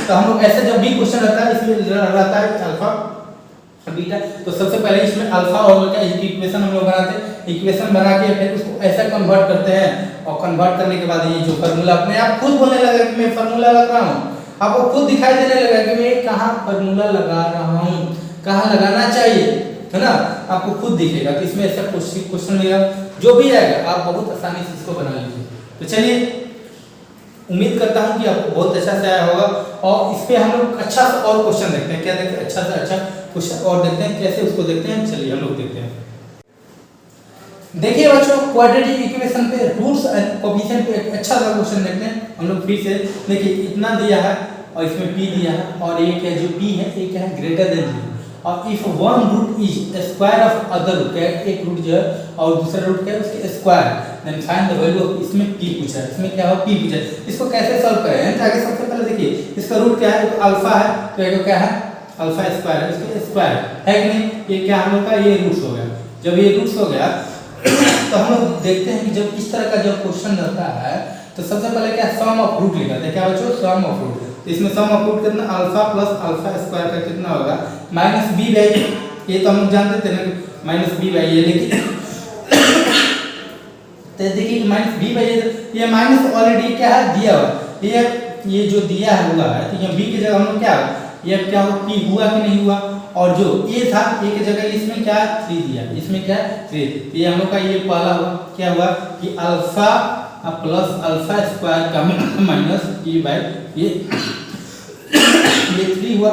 तो हम लोग ऐसा जब भी क्वेश्चन रहता है इसमें रहता है अल्फा बीटा, तो सबसे पहले इसमें अल्फा और बीटा की इक्वेशन हम लोग बनाते हैं। इक्वेशन बना के फिर उसको ऐसा कन्वर्ट करते हैं, और कन्वर्ट करने के बाद ये जो फार्मूला अपने आप खुद बोलने लगा कि मैं फार्मूला लगा रहा हूँ, आपको खुद दिखाई देने लगा कि मैं कहाँ फार्मूला लगा रहा हूँ, कहाँ लगाना चाहिए, है ना, आपको खुद दिखेगा। तो इसमें ऐसा क्वेश्चन मिलेगा, जो भी आएगा आप बहुत आसानी से इसको बना लीजिए। तो चलिए उम्मीद करता हूं कि आपको बहुत अच्छा से आया होगा, और इस पे हम लोग अच्छा सा और क्वेश्चन देखते हैं, क्या देखते हैं, अच्छा से अच्छा क्वेश्चन और देखते हैं, कैसे उसको देखते हैं। चलिए हम लोग देखते हैं। देखिए बच्चों क्वाड्रेटिक इक्वेशन पे रूट्स एंड कोएफिशिएंट पे एक अच्छा सा क्वेश्चन देखते हैं हम लोग फिर से। देखिए इतना दिया है, और इसमें p दिया है, और एक है जो p है एक है ग्रेटर देन 0, और if one root is square of other root, क्या एक रूट जो है और दूसरा रूट क्या है उसके square, then find the value of, इसमें p पूछा है, इसमें क्या हो p पूछा है। इसको कैसे सॉल्व करें? ताकि सबसे पहले देखिए इसका रूट क्या है, अल्फा है, तो एक क्या है अल्फा स्क्वायर है, इसके स्क्वायर है कि नहीं, ये क्या हम लोग का ये रूट्स हो गया। जब ये रूट्स हो गया तो हम लोग देखते हैं कि जब इस तरह का जब क्वेश्चन रहता है तो सबसे पहले क्या सम ऑफ रूट लिखते हैं, क्या बच्चों सम ऑफ रूट। तो इसमें सम ऑफ रूट कितना अल्फा प्लस अल्फा स्क्वायर का कितना होगा माइनस बी बाई ए, ये तो हम लोग जानते थे ना माइनस बी बाई ए, लेकिन तो देखिए माइनस बी बाई ए, ये माइनस ऑलरेडी क्या है दिया हुआ, ये जो दिया हुआ है, तो ये बी की जगह हम लोग क्या ये क्या हो p हुआ कि नहीं हुआ, और जो a था a की जगह इसमें क्या 3 दिया, इसमें क्या 3, तो ये हम लोग का ये पहला हुआ क्या हुआ कि अल्फा प्लस अल्फा स्क्वायर का माइनस e बाई ये 3 हुआ,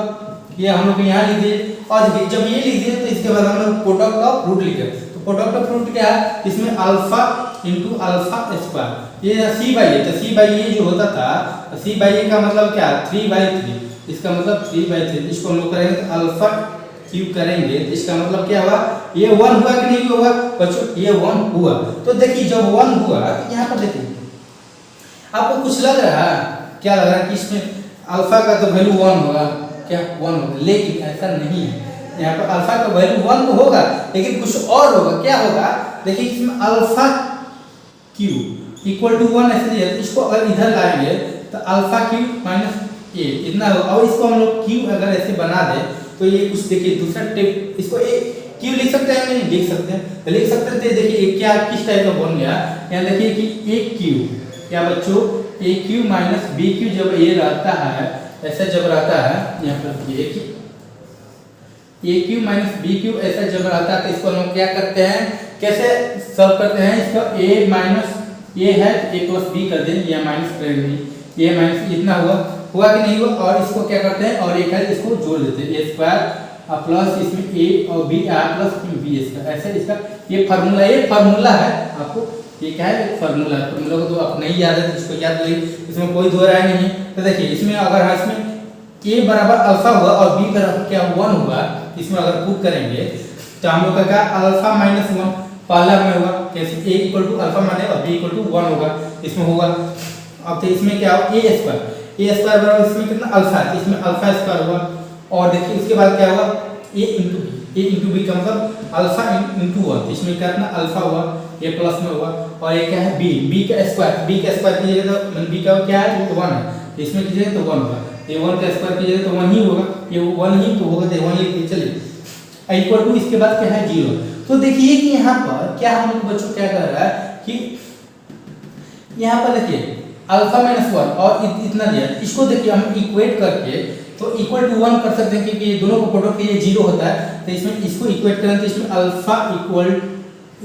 ये हम लोग यहाँ लिख दिए। और देखिए जब ये लिख दिए तो इसके बाद हम लोग प्रोडक्ट ऑफ रूट लिखे, तो प्रोडक्ट ऑफ रूट क्या है, इसमें अल्फा इंटू अल्फा स्क्वायर, ये c बाई ए, तो c बाई ए जो होता था, c बाई ए का मतलब क्या 3/3, इसका मतलब 3/3, इसको हम लोग करेंगे तो अल्फा क्यूब करेंगे, तो इसका मतलब क्या हुआ ये 1 हुआ कि नहीं हुआ बच्चों, ये 1 हुआ। तो देखिए जब 1 हुआ तो यहाँ पर देखिए आपको कुछ लग रहा है, क्या लग रहा है कि इसमें अल्फा का तो वैल्यू 1 होगा, क्या 1 होगा, लेकिन ऐसा नहीं है। यहाँ पर अल्फा का वैल्यू 1 तो होगा लेकिन कुछ और होगा, क्या होगा देखिए इसमें अल्फा क्यूब इक्वल टू 1 ऐसे दिया, इसको अगर इधर लाएंगे तो अल्फा क्यूब माइनस ए इतना होगा, और इसको हम लोग क्यू अगर ऐसे बना दे तो ये कुछ देखिए दूसरा टिप, इसको ए क्यू लिख सकते हैं नहीं लिख सकते हैं, तो लिख सकते हैं। देखिए क्या किस टाइप का बन गया, यहाँ देखिए कि ए क्यू क्या बच्चों ए क्यू माइनस बी क्यू, जब ये रहता है ऐसा जब रहता है, यहाँ पर ए क्यू माइनस बी क्यू ऐसा जब रहता है, तो इसको हम क्या करते हैं, कैसे सॉल्व करते हैं, इसका ए माइनस ए है ए प्लस बी कर दें, या माइनस करेंगे, ये माइनस इतना हुआ कि नहीं हुआ, और इसको क्या करते हैं और एक है इसको जोड़ देते हैं, ए स्क्वायर प्लस इसमें ए और b are plus b square, ऐसे इसका ये फार्मूला है, आपको ये क्या है फार्मूला है, तुम लोग तो आप नहीं याद है तो इसको याद रखिए, इसमें कोई दो राय नहीं है। तो देखिए इसमें अगर इसमें a बराबर अल्फा हुआ और b बराबर क्या 1 हुआ, इसमें अगर पुट करेंगे तो हम लोग का क्या अल्फा माइनस 1 पहला में होगा, कैसे a इक्वल टू अल्फा माने और b इक्वल टू 1 होगा, इसमें होगा। अब तो इसमें क्या होगा a स्क्वायर बराबर इसमें कितना अल्फा है, इसमें अल्फा स्क्वायर हुआ, और देखिए उसके बाद क्या हुआ a into b, a into b का मतलब अल्फा इंटू 1, इसमें क्या ना अल्फा हुआ, ये प्लस में हुआ, और ये क्या है बी का स्क्वायर कीजिएगा तो बी का क्या है 1 है, इसमें कीजिएगा तो 1 होगा, ये 1 का स्क्वायर कीजिएगा तो 1 ही होगा, ये 1 ही तो होगा, तो 1 लिख दिए। चलिए इक्वल टू इसके बाद क्या है 0। तो देखिए कि यहाँ पर क्या हम लोग बच्चों क्या कर रहा है कि यहाँ पर देखिए अल्फा माइनस 1 और इतना दिया, इसको देखिए हम इक्वेट करके तो इक्वल टू 1 कर सकते हैं, क्योंकि ये दोनों को प्रोडक्ट ये 0 होता है, तो इसमें इसको इक्वेट करें तो इसमें अल्फा इक्वल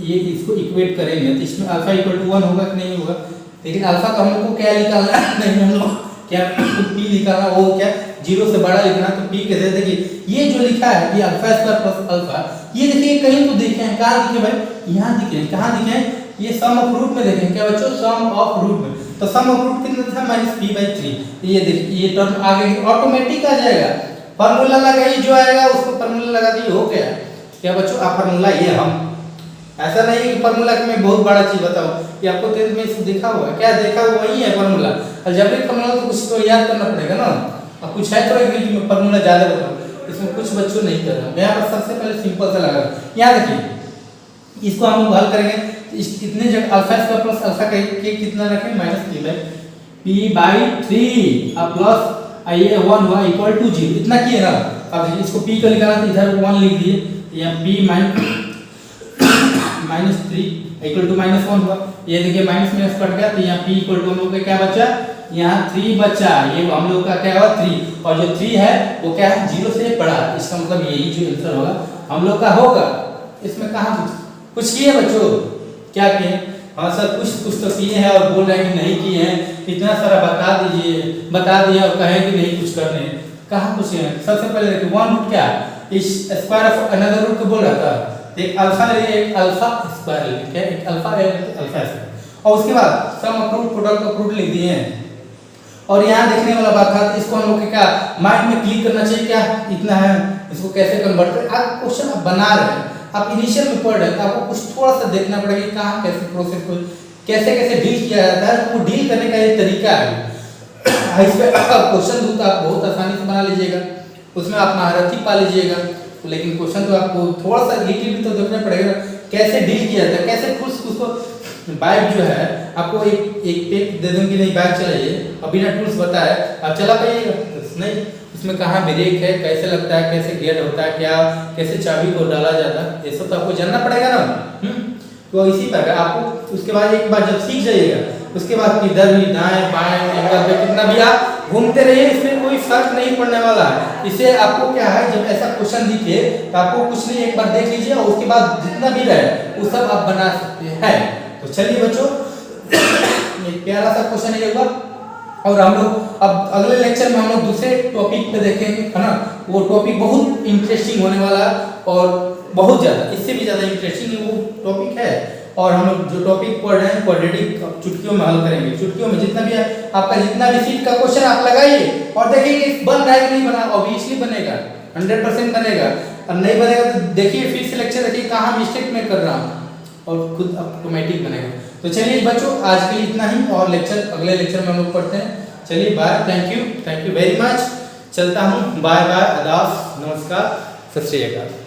ये इसको इक्वेट करेंगे तो इसमें अल्फा इक्वल टू 1 होगा कि नहीं होगा। लेकिन अल्फा का हम लोग को क्या निकालना है, नहीं हम लोग क्या पी निकालना, वो क्या 0 से बड़ा लिखना, तो पी कैसे देखिए ये जो लिखा है ये अल्फा स्क्वायर प्लस अल्फा, ये देखिए कहीं तो देखे हैं, कहाँ दिखे भाई, यहाँ दिखे हैं, कहाँ दिखे हैं, ये सम ऑफ रूट में देखें क्या बच्चों, सम ऑफ रूट में, तो सम ऑफ रूट कितना था -p/3, ये देखिए ये टर्म आगे ऑटोमेटिक आ जाएगा, फार्मूला लगाइए जो आएगा उसको फार्मूला लगा दिए, हो गया क्या बच्चों। आप फार्मूला ये हम ऐसा नहीं है कि फार्मूला कि मैं बहुत बड़ा चीज बताऊं, ये आपको 10th में इसको देखा हुआ क्या देखा हुआ वही है फार्मूला, अलजेब्रिक फार्मूला तो कुछ तो याद करना पड़ेगा ना, अब कुछ है तो नहीं कि मैं फार्मूला ज्यादा बताऊं, इसमें कुछ बच्चों नहीं कर रहा, मैं यहाँ पर सबसे पहले सिंपल सा लगा, यहाँ देखिए इसको हम लोग हल करेंगे, इतने जगह अल्फा स्क्वायर प्लस अल्फा के कितना रखें -p/3 अब प्लस ये 1 हुआ इक्वल टू 0, इतना किए ना। अब इसको p का निकालना तो इधर 1 लिख दिए, यहाँ p -3 इक्वल टू -1 हुआ, ये देखिए माइनस माइनस कट गया, तो यहाँ p इक्वल टू हम लोग का क्या बचा, यहाँ 3 बचा, ये हम लोग का क्या हुआ 3, और जो 3 है वो क्या है 0 से बड़ा, इसका मतलब यही जो आंसर होगा हम लोग का होगा। इसमें कहाँ कुछ किए बच्चों, क्या किए, हाँ सर कुछ तो किए हैं और बोल रहे हैं कि नहीं किए हैं, इतना सारा बता दिए और कहें कि नहीं कुछ करने, कहाँ कुछ है। सबसे पहले देखिए 1 रूट क्या है, इस स्क्वायर ऑफ अनदर रूट को बोल रहा था, एक अल्फा ले लिया, एक अल्फा स्क्वायर ले लिया, एक अल्फा है अल्फा स्क्वायर, और उसके बाद sum of root product of root लिख दिए हैं। और यहाँ देखने वाला बात था, इसको हम लोग क्या माइंड में क्लिक करना चाहिए, क्या इतना है, इसको कैसे कन्वर्ट करें। आप क्वेश्चन आप बना रहे हैं, आप इनिशियल में पढ़ रहे हैं, तो आपको कुछ थोड़ा सा देखना पड़ेगा कि कहाँ कैसे प्रोसेस को कैसे डील किया जाता है, तो वो डील करने का ये तरीका है। इस पे क्वेश्चन दूँ तो आप बहुत आसानी से बना लीजिएगा, उसमें आप महारथी पा लीजिएगा, लेकिन क्वेश्चन तो आपको थोड़ा सा लिटिल भी तो देखना पड़ेगा कैसे डील किया जाता है, कैसे टूल्स उसको बाइक जो है आपको एक पेप दे दूंगी, नहीं बाइक चलाइए अब बिना टूल्स बताए आप चला पाइएगा नहीं, उसमें कहाँ ब्रेक है, कैसे लगता है, कैसे गियर होता है, क्या कैसे चाबी को डाला जाता है, ये सब तो आपको जानना पड़ेगा ना। तो इसी प्रकार आपको उसके बाद एक बार जब सीख जाइएगा, उसके बाद इधर भी दाएं बाएं एंगल पे कितना भी आप घूमते रहिए, इसमें कोई फर्क नहीं पड़ने वाला है। इससे आपको क्या है, जब ऐसा क्वेश्चन दिखे तो आपको कुछ नहीं, एक बार देख लीजिए और उसके बाद जितना भी रहे वो सब आप बना सकते हैं। तो चलिए बच्चों एक प्यारा सा क्वेश्चन है होगा, और हम लोग अब अगले लेक्चर में हम लोग दूसरे टॉपिक पे देखेंगे, है ना। वो टॉपिक बहुत इंटरेस्टिंग होने वाला है और बहुत ज़्यादा, इससे भी ज़्यादा इंटरेस्टिंग वो टॉपिक है। और हम लोग जो टॉपिक पढ़ रहे हैं क्वाड्रेटिक चुटकियों में हल करेंगे, चुटकियों में जितना भी आपका जितना भी सीट का क्वेश्चन आप लगाइए और देखिए कि बन रहा है कि नहीं बना, ऑब्वियसली बनेगा, 100% बनेगा, और नहीं बनेगा तो देखिए फिर से लेक्चर देखिए कहाँ मिस्टेक मैं कर रहा हूँ और खुद ऑटोमेटिक बनेगा। तो चलिए बच्चों आज के लिए इतना ही, और अगले लेक्चर में हम लोग पढ़ते हैं। चलिए bye, thank you very much, चलता हूँ, बाय बाय, आदाब, नमस्कार, सत श्री अकाल।